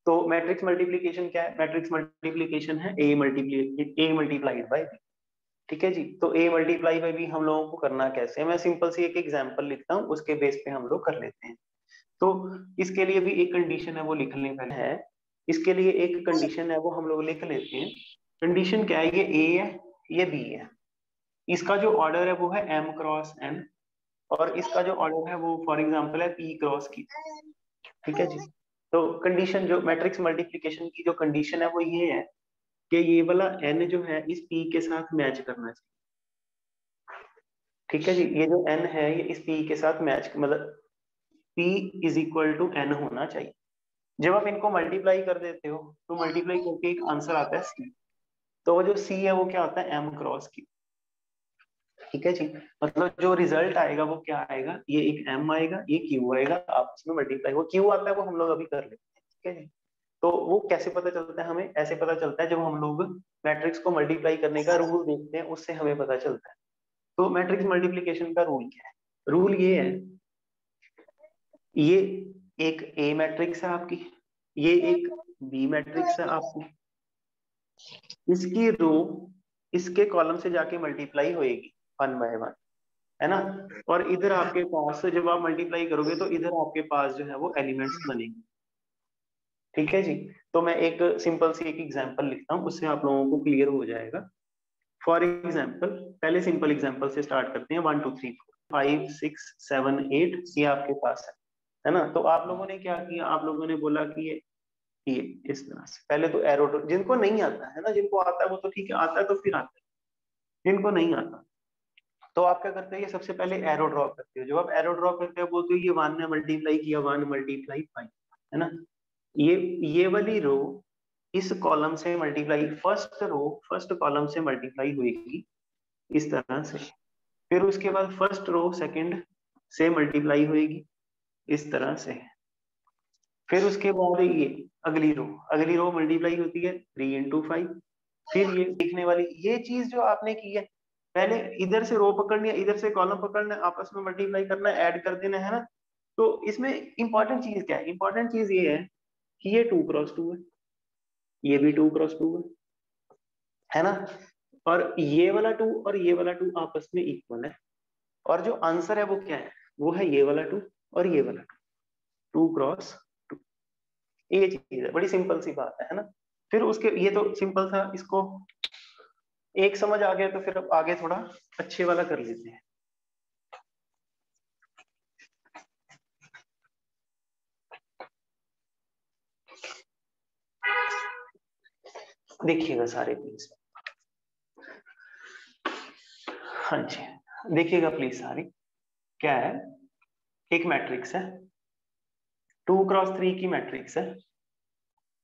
तो मैट्रिक्स मल्टीप्लिकेशन क्या है, मैट्रिक्स मल्टीप्लिकेशन है ए मल्टीप्लाइड बाय बी, ठीक है जी। तो ए मल्टीप्लाई बाय बी हम लोगों को करना कैसे है, मैं सिंपल सी एक एग्जांपल लिखता हूँ, उसके बेस पे हम लोग कर लेते हैं। तो इसके लिए भी एक कंडीशन है वो लिख लेना है, इसके लिए एक कंडीशन है वो हम लोग लिख लेते हैं। कंडीशन क्या है, ये ए है ये बी है, इसका जो ऑर्डर है वो है m क्रॉस n, और इसका जो ऑर्डर है वो फॉर एग्जांपल है p क्रॉस q, ठीक है जी। तो कंडीशन जो मैट्रिक्स मल्टीप्लिकेशन की जो कंडीशन है वो ये है कि ये वाला n जो है इस p के साथ मैच करना चाहिए, ठीक है जी। ये जो n है ये इस p के साथ मैच, मतलब p is equal to n होना चाहिए। जब आप इनको मल्टीप्लाई कर देते हो तो मल्टीप्लाई करके एक आंसर आता है c, तो वो जो c है वो क्या होता है m क्रॉस q, ठीक है जी। मतलब जो रिजल्ट आएगा वो क्या आएगा, ये एक m आएगा ये q आएगा, आपस में मल्टीप्लाई, वो q आता है वो हम लोग अभी कर लेते हैं, ठीक है जी। तो वो कैसे पता चलता है हमें, ऐसे पता चलता है जब हम लोग मैट्रिक्स को मल्टीप्लाई करने का रूल देखते हैं, उससे हमें पता चलता है। तो मैट्रिक्स मल्टीप्लिकेशन का रूल क्या है, रूल ये है, ये एक ए मैट्रिक्स है आपकी, ये एक बी मैट्रिक्स है आपकी, इसकी रो इसके कॉलम से जाके मल्टीप्लाई होएगी 1 बाय 1, है ना। और इधर आपके पास जब आप मल्टीप्लाई करोगे तो इधर आपके पास जो है वो एलिमेंट्स बनेंगे। ठीक है जी। तो मैं एक सिंपल सी एक एग्जांपल लिखता हूँ, उससे आप लोगों को क्लियर हो जाएगा। फॉर एग्जांपल, पहले सिंपल एग्जांपल से स्टार्ट करते हैं। 1 2 3 4 5 6 7 8 ये आपके पास है ना। तो आप लोगों ने क्या किया, आप लोगों ने बोला कि ये इस तरह से पहले तो एरो, जिनको नहीं आता है ना, जिनको आता है वो तो ठीक है, आता है तो फिर आता है, जिनको नहीं आता तो आप क्या करते हैं, ये सबसे पहले एरो ड्रॉ करते हो। जब आप एरो ड्रॉ करते हो बोलते हो ये 1 ने मल्टीप्लाई किया, 1 मल्टीप्लाई 5, है ना। ये वाली रो इस कॉलम से multiply, first row first column से मल्टीप्लाई हुई इस तरह से। फिर उसके बाद फर्स्ट रो सेकंड से मल्टीप्लाई होगी इस तरह से। फिर उसके बाद ये अगली रो मल्टीप्लाई होती है 3 इंटू 5। फिर ये लिखने वाली ये चीज जो आपने की है, पहले इधर से रो पकड़नी है, इधर से कॉलम पकड़ना है, आपस में मल्टीप्लाई करना है, ऐड कर देना है ना। तो इसमें इंपॉर्टेंट चीज क्या है, इंपॉर्टेंट चीज ये है कि ये 2 क्रॉस 2 है, ये भी 2 क्रॉस 2 है ना। और ये वाला 2 और ये वाला 2 आपस में इक्वल है। और जो आंसर है वो क्या है, वो है ये वाला 2 और ये वाला 2 क्रॉस 2। ये चीज है, बड़ी सिंपल सी बात है ना। फिर उसके, ये तो सिंपल था, इसको एक समझ आ गया तो फिर अब आगे थोड़ा अच्छे वाला कर लेते हैं। देखिएगा सारे प्लीज, हाँ जी देखिएगा प्लीज सारे। क्या है, एक मैट्रिक्स है, 2 क्रॉस 3 की मैट्रिक्स है,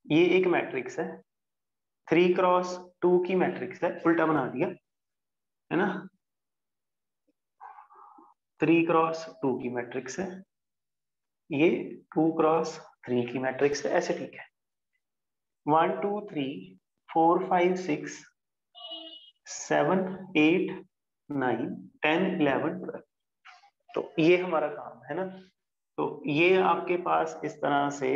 ये एक मैट्रिक्स है, 3 क्रॉस 2 की मैट्रिक्स है, उल्टा बना दिया है ना। 3 क्रॉस 2 की मैट्रिक्स है, ये 2 क्रॉस 3 की मैट्रिक्स है, ऐसे ठीक है। 1 2 3 4 5 6 7 8 9 10 11 12। तो ये हमारा काम है ना। तो ये आपके पास इस तरह से,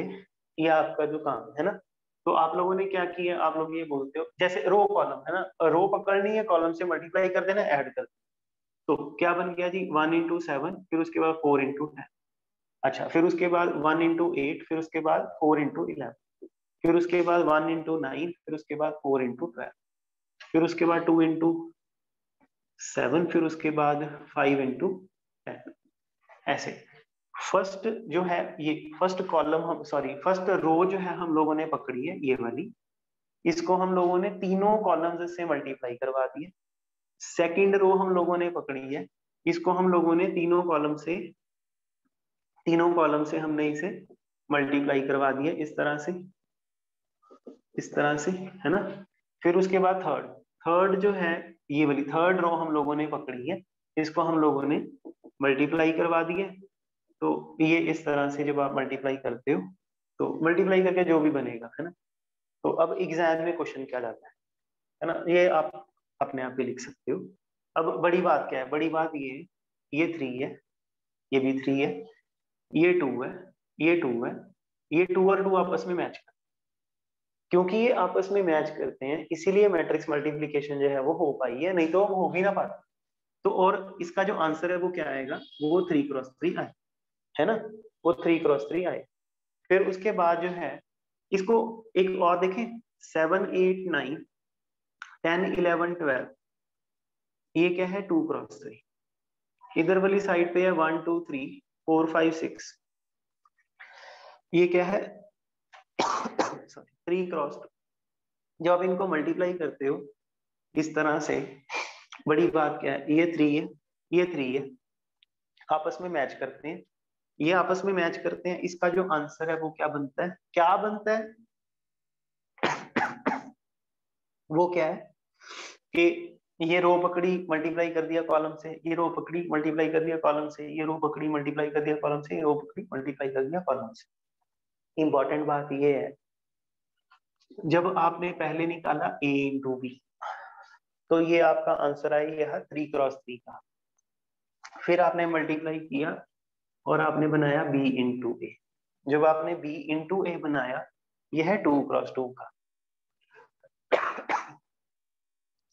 ये आपका जो काम है ना। तो आप लोगों ने क्या किया, आप लोग ये बोलते हो जैसे रो कॉलम है ना, रो पकड़नी है, कॉलम से मल्टीप्लाई कर देना, ऐड कर देना। तो क्या बन गया जी, 1 इंटू 7, फिर उसके बाद 4 इंटू 10। अच्छा, फिर उसके बाद 1 इंटू 8, फिर उसके बाद 4 इंटू 11, फिर उसके बाद 1 इंटू 9, फिर उसके बाद 4 इंटू 12, फिर उसके बाद 2 इंटू 7, फिर उसके बाद 5 इंटू 10, ऐसे। फर्स्ट जो है ये फर्स्ट कॉलम, हम सॉरी फर्स्ट रो जो है हम लोगों ने पकड़ी है ये वाली, इसको हम लोगों ने तीनों कॉलम्स से मल्टीप्लाई करवा दिए। सेकंड रो हम लोगों ने पकड़ी है, इसको हम लोगों ने तीनों कॉलम से हमने इसे मल्टीप्लाई करवा दिया इस तरह से, है ना। फिर उसके बाद थर्ड थर्ड जो है, ये वाली थर्ड रो हम लोगों ने पकड़ी है, इसको हम लोगों ने मल्टीप्लाई करवा दिया। तो ये इस तरह से जब आप मल्टीप्लाई करते हो तो मल्टीप्लाई करके जो भी बनेगा, है ना। तो अब एग्जाम में क्वेश्चन क्या जाता है ना, ये आप अपने आप भी लिख सकते हो। अब बड़ी बात क्या है, बड़ी बात ये 3 है, ये भी 3 है, ये 2 है, ये 2 है, ये 2 और 2 आपस में मैच करते हैं। क्योंकि ये आपस में मैच करते हैं इसीलिए मैट्रिक्स मल्टीप्लिकेशन जो है वो हो पाई है, नहीं तो वो हो भी ना पाता। तो और इसका जो आंसर है वो क्या आएगा, वो 3 क्रॉस 3 आए, है ना, वो 3 क्रॉस 3 आए। फिर उसके बाद जो है, इसको एक और देखें, 7 8 9 10 11 12, ये क्या है, 2 क्रॉस 3। इधर वाली साइड पे है 1 2 3 4 5 6, ये क्या है सॉरी 3 क्रॉस 2। जब आप इनको मल्टीप्लाई करते हो इस तरह से, बड़ी बात क्या है, ये 3 है, ये 3 है, आपस में मैच करते हैं, ये आपस में मैच करते हैं, इसका जो आंसर है वो क्या बनता है, क्या बनता है वो क्या है कि ये रो पकड़ी मल्टीप्लाई कर दिया कॉलम से, ये रो पकड़ी मल्टीप्लाई कर दिया कॉलम से, ये रो पकड़ी मल्टीप्लाई कर दिया कॉलम से, ये रो पकड़ी मल्टीप्लाई कर दिया कॉलम से। इंपॉर्टेंट बात ये है, जब आपने पहले निकाला a इंटू बी, तो ये आपका आंसर आया 3 क्रॉस 3 का। फिर आपने मल्टीप्लाई किया और आपने बनाया b इंटू ए। जब आपने b इंटू ए बनाया, यह है 2x2 का।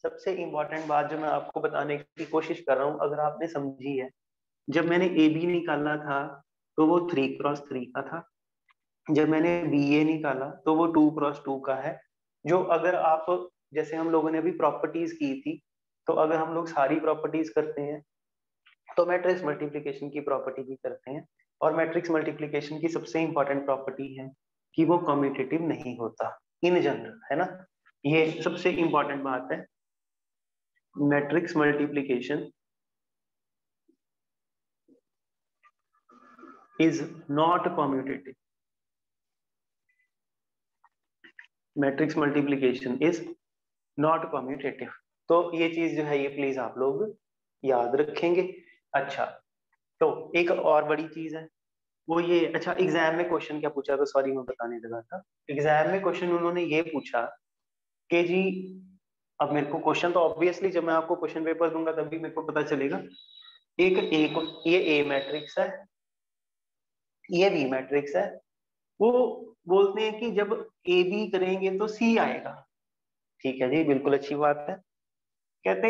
सबसे इंपॉर्टेंट बात जो मैं आपको बताने की कोशिश कर रहा हूं, अगर आपने समझी है, जब मैंने ए बी निकाला था तो वो 3x3 का था। जब मैंने बी ए निकाला तो वो 2x2 का है। जो अगर आप, जैसे हम लोगों ने अभी प्रॉपर्टीज की थी, तो अगर हम लोग सारी प्रॉपर्टीज करते हैं तो मैट्रिक्स मल्टीप्लिकेशन की प्रॉपर्टी भी करते हैं। और मैट्रिक्स मल्टीप्लिकेशन की सबसे इंपॉर्टेंट प्रॉपर्टी है कि वो कम्यूटेटिव नहीं होता इन जनरल, है ना। ये सबसे इंपॉर्टेंट बात है। Matrix multiplication is not commutative. Matrix multiplication is not commutative. तो ये चीज जो है ये प्लीज आप लोग याद रखेंगे। अच्छा, तो एक और बड़ी चीज है वो ये, अच्छा एग्जाम में क्वेश्चन क्या पूछा था, सॉरी मैं बताने लगा था। एग्जाम में क्वेश्चन उन्होंने ये पूछा कि जी, अब मेरे को क्वेश्चन तो ऑब्वियसली जब मैं आपको क्वेश्चन पेपर दूंगा तभी मेरे को पता चलेगा। ये ए मैट्रिक्स है, ये बी मैट्रिक्स है। वो बोलते हैं कि जब ए बी करेंगे तो सी आएगा। ठीक है जी, बिल्कुल अच्छी बात है। कहते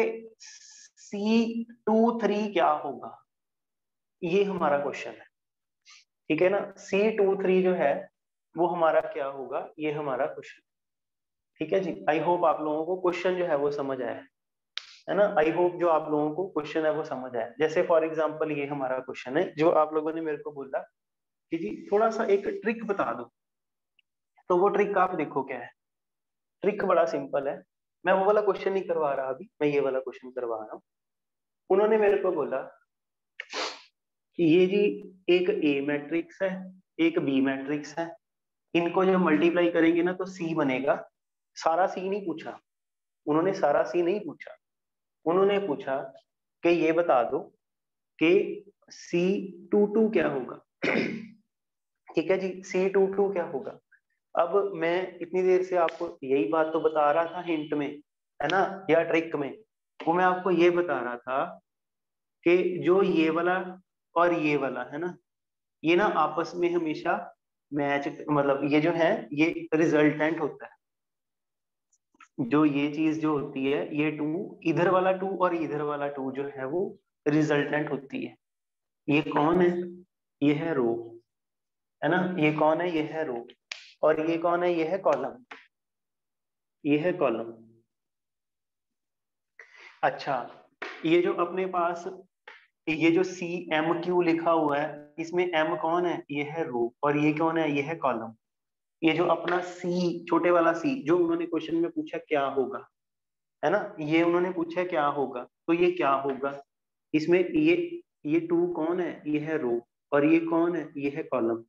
C23 क्या होगा, ये हमारा क्वेश्चन है। ठीक है ना, C23 जो है वो हमारा क्या होगा, ये हमारा क्वेश्चन। ठीक है जी, आई होप आप लोगों को क्वेश्चन जो है वो समझ आया है ना। आई होप जो आप लोगों को क्वेश्चन है वो समझ आया। जैसे फॉर एग्जांपल ये हमारा क्वेश्चन है जो आप लोगों ने मेरे को बोला कि जी थोड़ा सा एक ट्रिक बता दो, तो वो ट्रिक आप देखो क्या है। ट्रिक बड़ा सिंपल है। मैं वो वाला क्वेश्चन नहीं करवा रहा अभी, मैं ये वाला क्वेश्चन करवा रहा हूँ। उन्होंने मेरे को बोला कि ये जी एक ए मैट्रिक्स है, एक बी मैट्रिक्स है, इनको जब मल्टीप्लाई करेंगे ना तो सी बनेगा। सारा सी नहीं पूछा उन्होंने, सारा सी नहीं पूछा। उन्होंने पूछा कि ये बता दो कि C22 क्या होगा। ठीक है जी, C22 क्या होगा। अब मैं इतनी देर से आपको यही बात तो बता रहा था हिंट में, है ना, या ट्रिक में। वो मैं आपको ये बता रहा था कि जो ये वाला और ये वाला है ना, ये ना आपस में हमेशा मैच, मतलब ये जो है ये रिजल्टेंट होता है। जो ये चीज जो होती है, ये टू, इधर वाला टू और इधर वाला टू जो है वो रिजल्टेंट होती है। ये कौन है, ये है रो, है ना। ये कौन है, ये है रो। और ये कौन है, ये है कॉलम, ये है कॉलम। अच्छा, ये जो अपने पास ये जो CMQ लिखा हुआ है, इसमें M कौन है, ये है रो, और ये कौन है, ये है कॉलम। ये जो अपना C, छोटे वाला C जो उन्होंने क्वेश्चन में पूछा क्या होगा, है ना, ये उन्होंने पूछा क्या होगा, तो ये क्या होगा। इसमें ये टू कौन है, ये है रो, और ये कौन है, ये है कॉलम।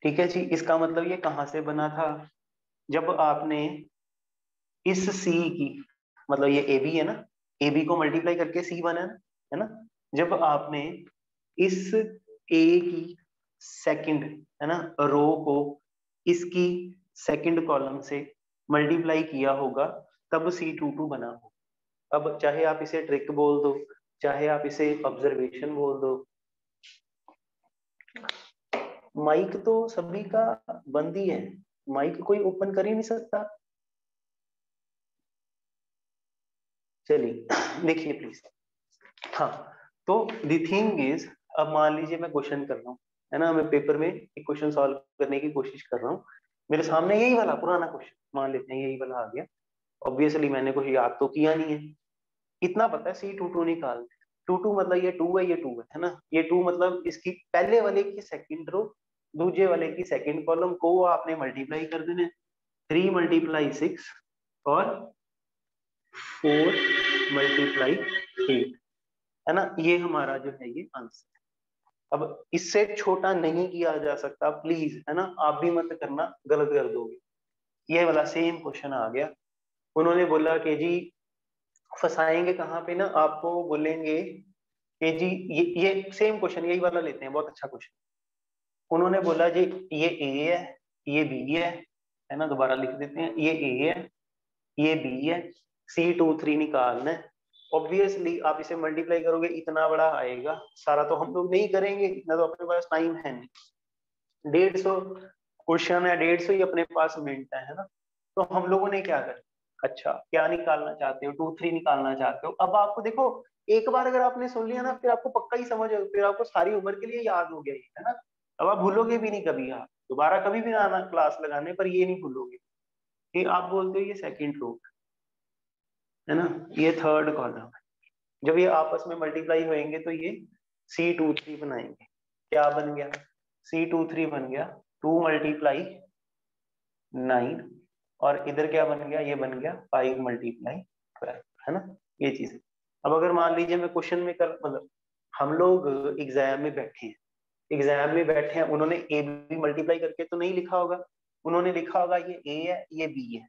ठीक है जी, इसका मतलब ये कहां से बना था, जब आपने इस सी की, मतलब ये ए बी है ना, ए बी को मल्टीप्लाई करके सी बना है ना। जब आपने इस ए की सेकंड, है ना, रो को इसकी सेकंड कॉलम से मल्टीप्लाई किया होगा, तब C22 बना हो। अब चाहे आप इसे ट्रिक बोल दो, चाहे आप इसे ऑब्जर्वेशन बोल दो। माइक तो सभी का बंद ही है, माइक कोई ओपन कर ही नहीं सकता। चलिए देखिए प्लीज। हाँ, तो द थिंग इज, अब मान लीजिए मैं क्वेश्चन कर रहा हूँ, है ना, मैं पेपर में एक क्वेश्चन सॉल्व करने की कोशिश कर रहा हूँ। मेरे सामने यही वाला पुराना क्वेश्चन, मान लेते हैं यही वाला आ गया। ऑब्वियसली मैंने कुछ याद तो किया नहीं है, इतना पता है C22 निकाल। टू टू मतलब ये टू है, ये टू है ना, ये टू मतलब इसकी पहले वाले की सेकंड रो, दूसरे वाले की सेकंड कॉलम को आपने मल्टीप्लाई कर देना। 3 × 6 और 4 × 8, है ना, ये हमारा जो है ये आंसर। अब इससे छोटा नहीं किया जा सकता प्लीज, है ना, आप भी मत करना, गलत कर दोगे। ये वाला सेम क्वेश्चन आ गया। उन्होंने बोला कि जी फंसाएंगे कहाँ पे ना, आपको बोलेंगे कि जी ये सेम क्वेश्चन यही वाला लेते हैं, बहुत अच्छा क्वेश्चन। उन्होंने बोला जी ये ए है, ये बी है ना, दोबारा लिख देते हैं, ये ए है, ये बी है, C23 निकालना है। ऑब्वियसली आप इसे मल्टीप्लाई करोगे इतना बड़ा आएगा, सारा तो हम लोग नहीं करेंगे, इतना तो अपने पास टाइम है नहीं। 150 क्वेश्चन है, 150 ही अपने पास मिनट है ना। तो हम लोगों ने क्या कर, अच्छा क्या निकालना चाहते हो, 2 3 निकालना चाहते हो। अब आपको देखो, एक बार अगर आपने सुन लिया ना, फिर आपको पक्का ही समझ, फिर आपको सारी उम्र के लिए याद हो गया है ना। अब आप भूलोगे भी नहीं कभी, आप दोबारा कभी भी ना आना क्लास लगाने पर, ये नहीं भूलोगे। ये आप बोलते हो ये सेकंड रो है ना, ये थर्ड कॉलम। जब ये आपस में मल्टीप्लाई होएंगे तो ये C23 बनाएंगे। क्या बन गया, C23 बन गया 2 मल्टीप्लाई 9, और इधर क्या बन गया, ये बन गया 5 मल्टीप्लाई 12, है ना, ये चीज है। अब अगर मान लीजिए मैं क्वेश्चन में कर, मतलब हम लोग एग्जाम में बैठे हैं, एग्जाम में बैठे हैं, उन्होंने ए बी मल्टीप्लाई करके तो नहीं लिखा होगा, उन्होंने लिखा होगा ये ए है ये बी है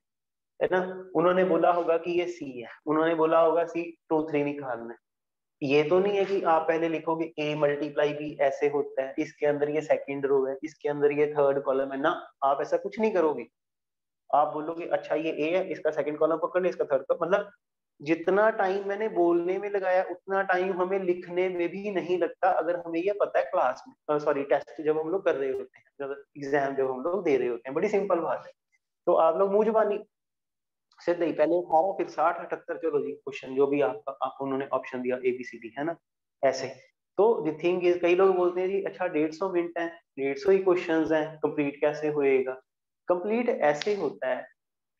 ना। उन्होंने बोला होगा कि ये सी है, उन्होंने बोला होगा C23 निकालना है। ये तो नहीं है कि आप पहले लिखोगे ए मल्टीप्लाई बी ऐसे होता है, इसके अंदर ये सेकंड रो है, इसके अंदर ये थर्ड कॉलम है ना। आप ऐसा कुछ नहीं करोगे, आप बोलोगे अच्छा ये ए है, इसका सेकंड कॉलम पकड़ ले, इसका थर्ड कॉलम, मतलब जितना टाइम मैंने बोलने में लगाया उतना टाइम हमें लिखने में भी नहीं लगता, अगर हमें ये पता है क्लास में, सॉरी टेस्ट जब हम लोग कर रहे होते हैं, जब एग्जाम जब हम लोग दे रहे होते हैं। बड़ी सिंपल बात है। तो आप लोग मुंह जुबानी सीधे ही पहले 18 फिर 60 78, चलो जी क्वेश्चन जो भी आप उन्होंने ऑप्शन दिया ABCD है ना, ऐसे। तो द थिंग इज, कई लोग बोलते हैं जी अच्छा 150 मिनट है, 150 ही क्वेश्चंस हैं, कंप्लीट कैसे होएगा। कंप्लीट ऐसे होता है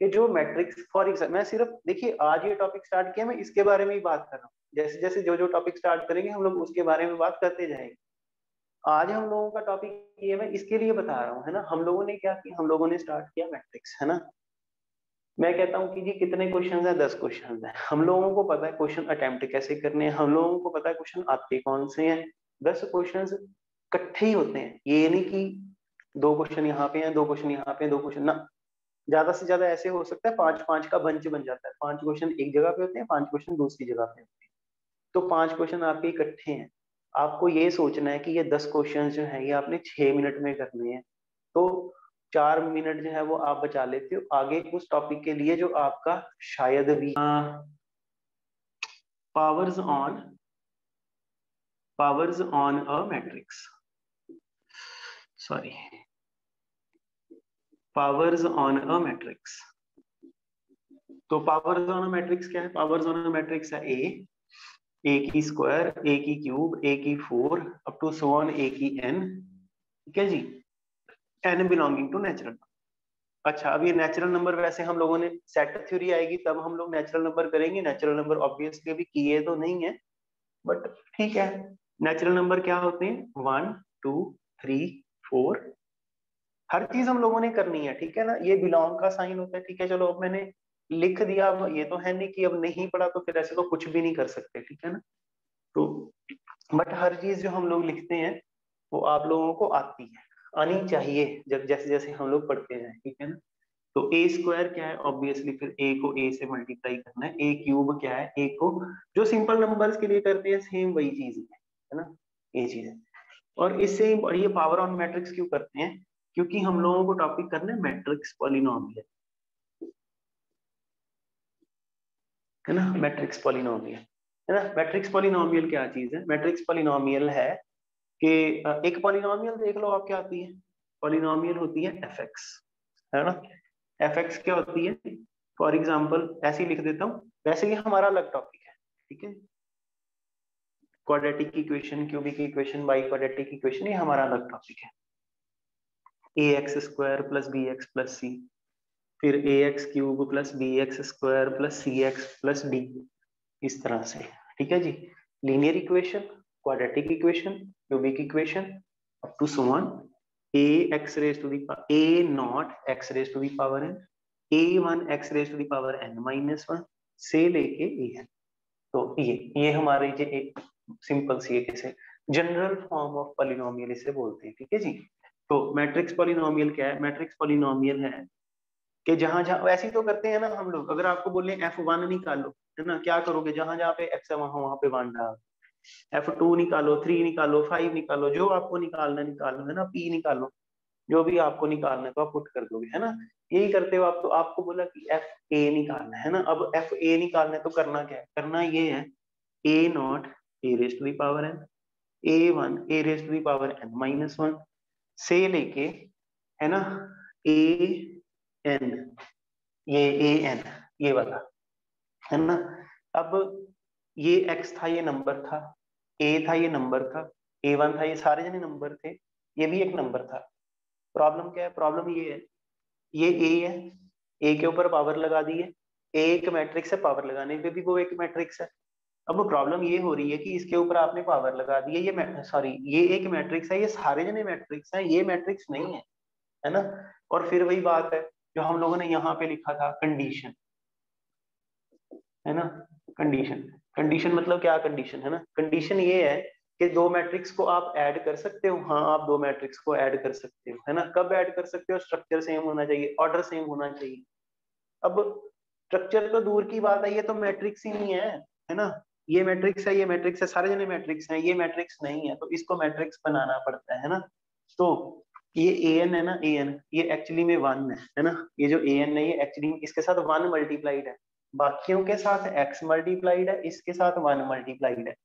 कि जो मैट्रिक्स, फॉर एग्जाम्पल मैं सिर्फ देखिए आज ये टॉपिक स्टार्ट किया, मैं इसके बारे में ही बात कर रहा हूँ, जैसे जैसे जो जो टॉपिक स्टार्ट करेंगे हम लोग उसके बारे में बात करते जाएंगे। आज हम लोगों का टॉपिक ये मैं इसके लिए बता रहा हूँ है ना। हम लोगों ने क्या किया, हम लोगों ने स्टार्ट किया मैट्रिक्स है ना। मैं कहता हूँ कि जी कितने क्वेश्चन है, 10 क्वेश्चन है। हम लोगों को पता है क्वेश्चन अटेम्प्ट कैसे करने हैं, हम लोगों को पता है क्वेश्चन आते कौन से हैं। 10 क्वेश्चन इकट्ठे ही होते हैं, ये नहीं कि 2 क्वेश्चन यहाँ पे हैं, 2 क्वेश्चन यहाँ पे, 2 क्वेश्चन ना। ज्यादा से ज्यादा ऐसे हो सकता है 5-5 का बंच बन जाता है, 5 क्वेश्चन एक जगह पे होते हैं, 5 क्वेश्चन दूसरी जगह पे होते हैं। तो 5 क्वेश्चन आपके इकट्ठे हैं। आपको ये सोचना है कि ये 10 क्वेश्चन जो है ये आपने 6 मिनट में करने हैं। तो 4 मिनट जो है वो आप बचा लेते हो आगे उस टॉपिक के लिए जो आपका शायद भी powers on a matrix, sorry powers on a matrix. तो पावर्स ऑन अ मैट्रिक्स क्या है, पावर्स ऑन अ मैट्रिक्स है ए की स्क्वायर, ए की क्यूब, ए की 4 अप टू सो ऑन ए की n, ठीक है जी, n बिलोंगिंग टू नेचुरल। अच्छा अब ये नेचुरल नंबर वैसे हम लोगों ने सेट थ्योरी आएगी तब हम लोग नेचुरल नंबर करेंगे। नेचुरल नंबर ऑब्वियसली अभी किए तो नहीं है, बट ठीक है। नेचुरल नंबर क्या होते हैं, 1 2 3 4, हर चीज हम लोगों ने करनी है, ठीक है ना। ये बिलोंग का साइन होता है, ठीक है चलो अब मैंने लिख दिया। अब ये तो है नहीं कि अब नहीं पढ़ा तो फिर ऐसे तो कुछ भी नहीं कर सकते, ठीक है ना। तो बट हर चीज जो हम लोग लिखते हैं वो आप लोगों को आती है, आनी चाहिए, जब जैसे जैसे हम लोग पढ़ते हैं, ठीक है ना। तो ए स्क्वायर क्या है, ऑब्वियसली फिर ए को ए से मल्टीप्लाई करना है। ए क्यूब क्या है, ए को जो सिंपल नंबर्स के लिए करते हैं सेम वही चीज है ना, ये चीज है। और इससे ये पावर ऑन मैट्रिक्स क्यों करते हैं, क्योंकि हम लोगों को टॉपिक करना है मैट्रिक्स पॉलिनोमियल, है ना, मैट्रिक्स पॉलिनोमियल है ना। मैट्रिक्स पॉलिनोमियल क्या चीज है, मैट्रिक्स पॉलिनोमियल है कि एक पॉलिनोमियल देख लो आप क्या आती है, पॉलिनोमियल होती है एफ एक्स, है ना। एफ एक्स क्या होती है, फॉर एग्जाम्पल ऐसे ही लिख देता हूँ, वैसे ये हमारा अलग टॉपिक है, ठीक है। Quadratic equation, cubic equation, biquadratic equation, ये हमारा अलग टॉपिक है। A X square plus B X plus C, फिर A X cube plus B X square plus C X plus D, इस तरह से, ठीक है जी। Linear equation, quadratic equation, cubic equation, up to so on A X raise to the A not X raise to the power N, a1 x raise to the power n-1 से लेके an। तो ये हमारे जो एक simple सी एक ऐसे general form of polynomial इसे बोलते हैं, ठीक है जी। तो मैट्रिक्स पॉलिनोमियल क्या है, मैट्रिक्स पॉलिनोमियल है कि जहां जहां वैसे ही तो करते हैं ना हम लोग, अगर आपको बोले f1 निकालो, है ना, क्या करोगे, जहां जहां पे x है वहां पे 1 डाल, f2 निकालो, 3 निकालो, 5 निकालो, जो आपको निकालना निकालो, है ना, p निकालो। जो भी आपको निकालना है तो आप पुट कर दोगे, है ना। यही करते हो आप। तो आपको बोला कि एफ ए निकालना है ना। अब एफ ए निकालना है तो करना क्या है, करना ये है A not A raise to the power N, A one A raise to the power N minus one से लेके, है ना, ए एन, ये ए एन, ये वाला, है ना। अब ये एक्स था, ये नंबर था, ए था, ये नंबर था, ए वन था, ये सारे जने नंबर थे, ये भी एक नंबर था। प्रॉब्लम क्या है, प्रॉब्लम ये है, ये ए है, ए के ऊपर पावर लगा दी है, ए एक मैट्रिक्स है, पावर लगाने पे भी वो एक मैट्रिक्स है। अब प्रॉब्लम ये हो रही है कि इसके ऊपर आपने पावर लगा दी है, ये सॉरी ये एक मैट्रिक्स है, ये सारे जने मैट्रिक्स है, ये मैट्रिक्स नहीं है ना। और फिर वही बात है जो हम लोगों ने यहाँ पे लिखा था, कंडीशन, है ना। कंडीशन, कंडीशन मतलब क्या कंडीशन, है ना। कंडीशन ये है कि दो मैट्रिक्स को आप ऐड कर सकते हो, हाँ आप दो मैट्रिक्स को ऐड कर सकते हो, है ना। कब ऐड कर सकते हो, स्ट्रक्चर सेम होना चाहिए, ऑर्डर सेम होना चाहिए। अब स्ट्रक्चर तो दूर की बात है, ये तो मैट्रिक्स ही नहीं है ना। ये मैट्रिक्स है, ये मैट्रिक्स है, सारे जने मैट्रिक्स हैं, ये मैट्रिक्स नहीं है, तो इसको मैट्रिक्स बनाना पड़ता है ना। तो ये ए एन है ना, ए एन ये एक्चुअली में वन है ना। ये जो ए एन है ये एक्चुअली इसके साथ वन मल्टीप्लाइड है, बाकियों के साथ एक्स मल्टीप्लाइड है, इसके साथ वन मल्टीप्लाइड है।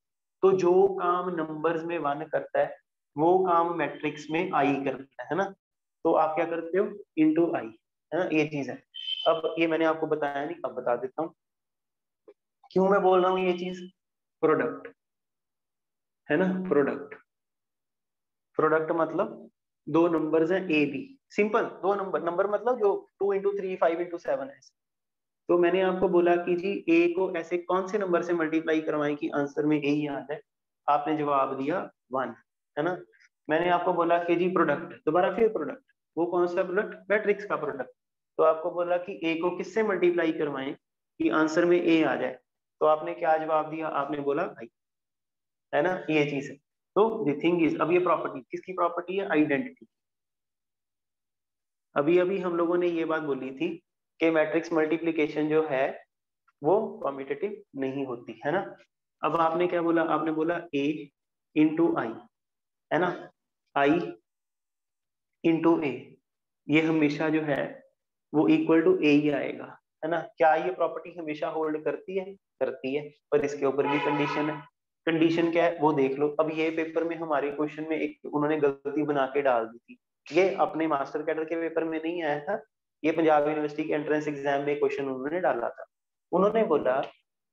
तो जो काम नंबर्स में वन करता है वो काम मैट्रिक्स में आई करता है ना। तो आप क्या करते हो, इंटू आई, है ना, ये चीज है। अब ये मैंने आपको बताया नहीं, अब बता देता हूँ क्यों मैं बोल रहा हूँ ये चीज। प्रोडक्ट, है ना, प्रोडक्ट, प्रोडक्ट मतलब दो नंबर्स हैं ए बी, सिंपल दो नंबर, नंबर मतलब जो 2 into 3 5 into 7 है। तो मैंने आपको बोला कि जी ए को ऐसे कौन से नंबर से मल्टीप्लाई करवाएं कि आंसर में ए ही आ जाए। आपने जवाब दिया 1, है ना। मैंने आपको बोला कि जी प्रोडक्ट, दोबारा फिर प्रोडक्ट, वो कौन सा प्रोडक्ट, मैट्रिक्स का प्रोडक्ट। तो आपको बोला कि ए को किससे मल्टीप्लाई करवाएं कि आंसर में ए आ जाए, तो आपने क्या जवाब दिया, आपने बोला आई, है ना, ये चीज है। तो द थिंग इज, अब ये प्रॉपर्टी किसकी प्रॉपर्टी है, आइडेंटिटी। अभी अभी हम लोगों ने ये बात बोली थी कि मैट्रिक्स मल्टीप्लिकेशन जो है वो कॉम्पिटिटिव नहीं होती, है ना। अब आपने क्या बोला, आपने बोला ए इंटू आई, है ना, आई इंटू ए, ये हमेशा जो है वो इक्वल टू ए ही आएगा, है ना। क्या ये प्रॉपर्टी हमेशा होल्ड करती है, करती है, पर इसके ऊपर भी कंडीशन है। कंडीशन क्या है वो देख लो। अब ये पेपर में हमारे क्वेश्चन में एक उन्होंने गलती बना के डाल दी थी, ये अपने मास्टर कैडर के पेपर में नहीं आया था, ये पंजाब यूनिवर्सिटी के एंट्रेंस एग्जाम में क्वेश्चन उन्होंने डाला था। उन्होंने बोला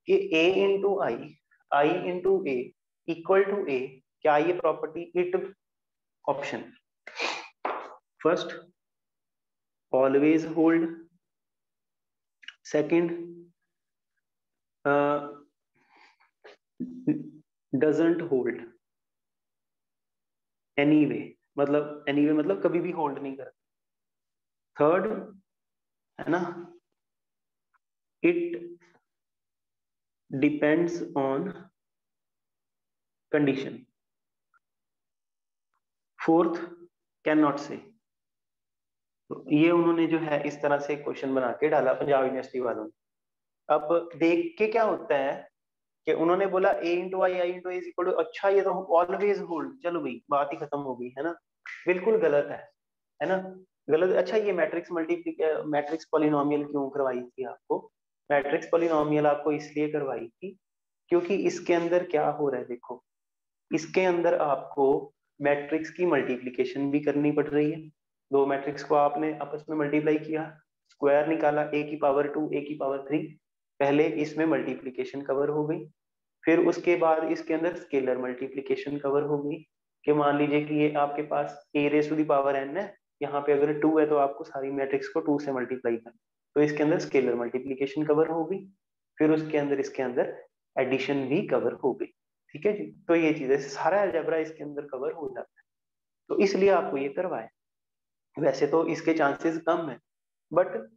कि A into I into A equal to A, क्या ये property, it, option first always hold, second doesn't hold, anyway मतलब, एनीवे मतलब कभी भी होल्ड नहीं करता, थर्ड, है ना, it depends on condition, fourth can not say. तो ये उन्होंने जो है इस तरह से क्वेश्चन बना के डाला पंजाब यूनिवर्सिटी वालों ने। अब देख के क्या होता है कि उन्होंने बोला A into I into A equal to, अच्छा ये तो ऑलवेज होल्ड, चलो भाई बात ही खत्म हो गई, है ना। बिल्कुल गलत है ना, गलत। अच्छा ये मैट्रिक्स पॉलिनोमियल क्यों करवाई थी आपको, मैट्रिक्स पॉलिनोमियल आपको इसलिए करवाई थी क्योंकि इसके अंदर क्या हो रहा है, देखो इसके अंदर आपको मैट्रिक्स की मल्टीप्लिकेशन भी करनी पड़ रही है। दो मैट्रिक्स को आपने आपस में मल्टीप्लाई किया, स्क्वायर निकाला, ए की पावर 2 ए की पावर 3, पहले इसमें मल्टीप्लिकेशन कवर हो गई, फिर उसके बाद इसके अंदर स्केलर मल्टीप्लिकेशन कवर हो गई कि मान लीजिए कि ये आपके पास A raise to the power N है, यहाँ पे अगर 2 है तो आपको सारी मैट्रिक्स को 2 से मल्टीप्लाई करना, तो इसके अंदर स्केलर मल्टीप्लिकेशन कवर हो गई, फिर उसके अंदर इसके अंदर एडिशन भी कवर हो गई। ठीक है जी, तो ये चीज है, सारा अलजेब्रा इसके अंदर कवर हो जाता है, तो इसलिए आपको ये करवाए। वैसे तो इसके चांसेस कम है, बट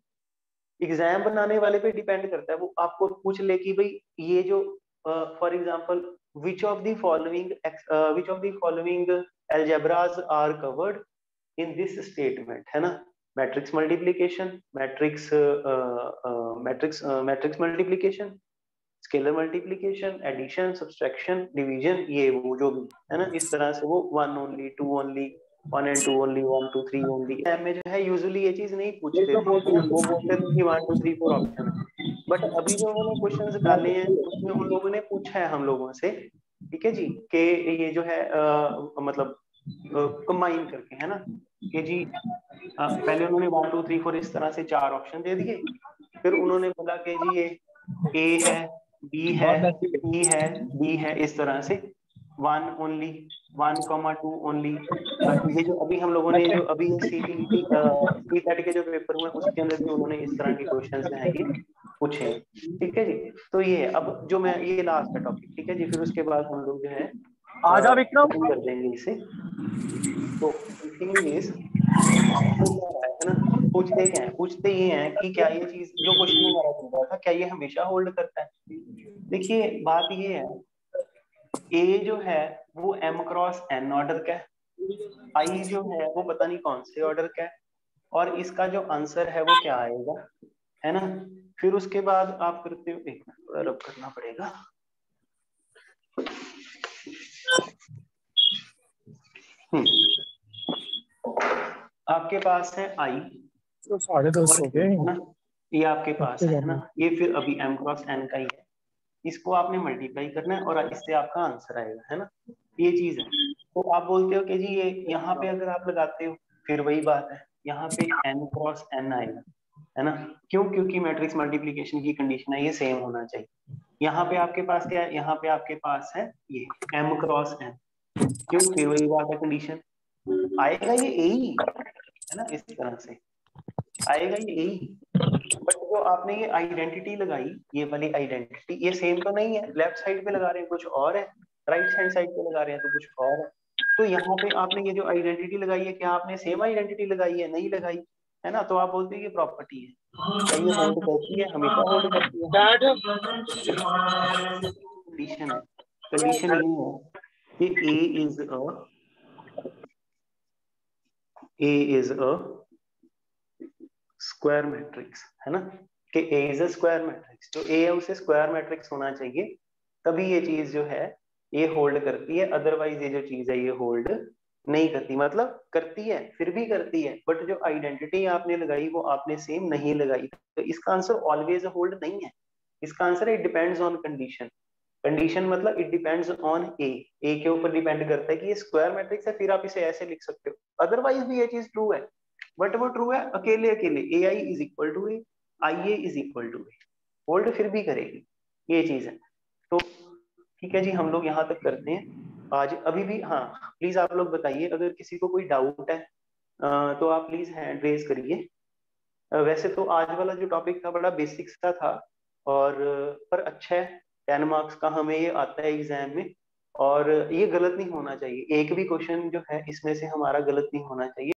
एग्जाम बनाने वाले पे डिपेंड करता है, वो आपको पूछ ले कि भाई ये जो for example which of the following algebras are covered in this statement, है ना। Matrix multiplication, matrix multiplication, scalar multiplication, addition, subtraction, division, ये वो जो भी है ना, इस तरह से वो 1 only, 2 only, 1 and 2 only, 1 2 3 only. Exam में जो है यूजुअली ये चीज नहीं पूछते थे, वो बोलते थे कि 1 2 3 4 ऑप्शन है। बट अभी जो उन्होंने क्वेश्चंस डाले हैं उसमें उन लोगों ने पूछा है हम लोगों से, ठीक है जी, कि ये जो है मतलब कंबाइन करके, है ना, कि जी पहले उन्होंने 1 2 3 4 इस तरह से 4 ऑप्शन दे दिए, फिर उन्होंने बोला कि जी ये ए है, बी है, सी है, डी है, इस तरह से 1 ओनली, 1,2 ओनली। ये जो अभी हम लोगों ने जो अभी सीटीईटी सीटेट के जो पेपर हुए उसके अंदर भी उन्होंने इस तरह के क्वेश्चन जो है ये पूछे हैं, ठीक है जी। तो ये अब जो मैं ये लास्ट है टॉपिक, ठीक है जी, फिर उसके बाद हम लोग जो है आजा विक्रम खत्म कर देंगे इसे। तो थिंग इज है ना, पूछते क्या है, पूछते ये हैं कि क्या ये चीज जो क्वेश्चन हमारा चल रहा था क्या ये हमेशा होल्ड करता है। देखिए बात ये है, ए जो है वो m क्रॉस n ऑर्डर का है, आई जो है वो पता नहीं कौन से ऑर्डर का है, और इसका जो आंसर है वो क्या आएगा, है ना। फिर उसके बाद आप करते हो, एक मिनट थोड़ा रब करना पड़ेगा। आपके पास है आई, तो 10:30 हो गए है ना, ये आपके पास है ना, ये फिर अभी m क्रॉस n का ही है, इसको आपने मल्टीप्लाई करना है और इससे आपका आंसर आएगा, है ना, ये चीज है। तो आप बोलते हो कि जी ये यहाँ पे अगर आप लगाते हो फिर वही बात है, यहाँ पे n क्रॉस n आएगा, है ना, क्यों, क्योंकि मैट्रिक्स मल्टीप्लिकेशन की कंडीशन है ये सेम होना चाहिए। यहाँ पे आपके पास क्या है, यहाँ पे आपके पास है ये m क्रॉस n, क्यों, फिर वही बात है, कंडीशन आएगा ये a ही, है ना, इस तरह से आएगा ये a ही। बट जो आपने ये आइडेंटिटी लगाई, ये वाली आइडेंटिटी, ये सेम तो नहीं है, लेफ्ट साइड पे लगा रहे हैं कुछ और है, राइट हैंड साइड पे लगा रहे हैं तो कुछ और है। तो यहाँ पे आपने ये जो आइडेंटिटी लगाई है, क्या आपने सेम आइडेंटिटी लगाई है, नहीं लगाई, है ना, तो आप बोलते हैं ये प्रॉपर्टी है, क्या ये होल्ड करती है, हमेशा होल्ड करती है। कंडीशन है, कंडीशन ये है कि ए इज अ स्क्वायर मैट्रिक्स, है ना, कि ए इज अ स्क्वायर मैट्रिक्स, जो ए है उसे स्क्वायर मैट्रिक्स होना चाहिए, तभी ये चीज जो है ये होल्ड करती है, अदरवाइज ये जो चीज है ये होल्ड नहीं करती। मतलब करती है, फिर भी करती है, बट जो आइडेंटिटी आपने लगाई वो आपने सेम नहीं लगाई, तो इसका आंसर ऑलवेज होल्ड नहीं है। इसका आंसर है it depends on condition. Condition मतलब इट डिपेंड्स ऑन ए के ऊपर डिपेंड करता है कि ये स्क्वायर मैट्रिक्स है, फिर आप इसे ऐसे लिख सकते हो, अदरवाइज भी ये चीज ट्रू है, बट वो ट्रू है अकेले अकेले, A I is equal to A, I A is equal to A, hold फिर भी करेगी, ये चीज है। तो ठीक है जी, हम लोग यहाँ तक करते हैं आज, अभी भी हाँ प्लीज आप लोग बताइए अगर किसी को कोई डाउट है तो आप प्लीज हैंड रेज करिए। वैसे तो आज वाला जो टॉपिक था बड़ा बेसिक सा था, और पर अच्छा है, 10 मार्क्स का हमें ये आता है एग्जाम में, और ये गलत नहीं होना चाहिए, एक भी क्वेश्चन जो है इसमें से हमारा गलत नहीं होना चाहिए।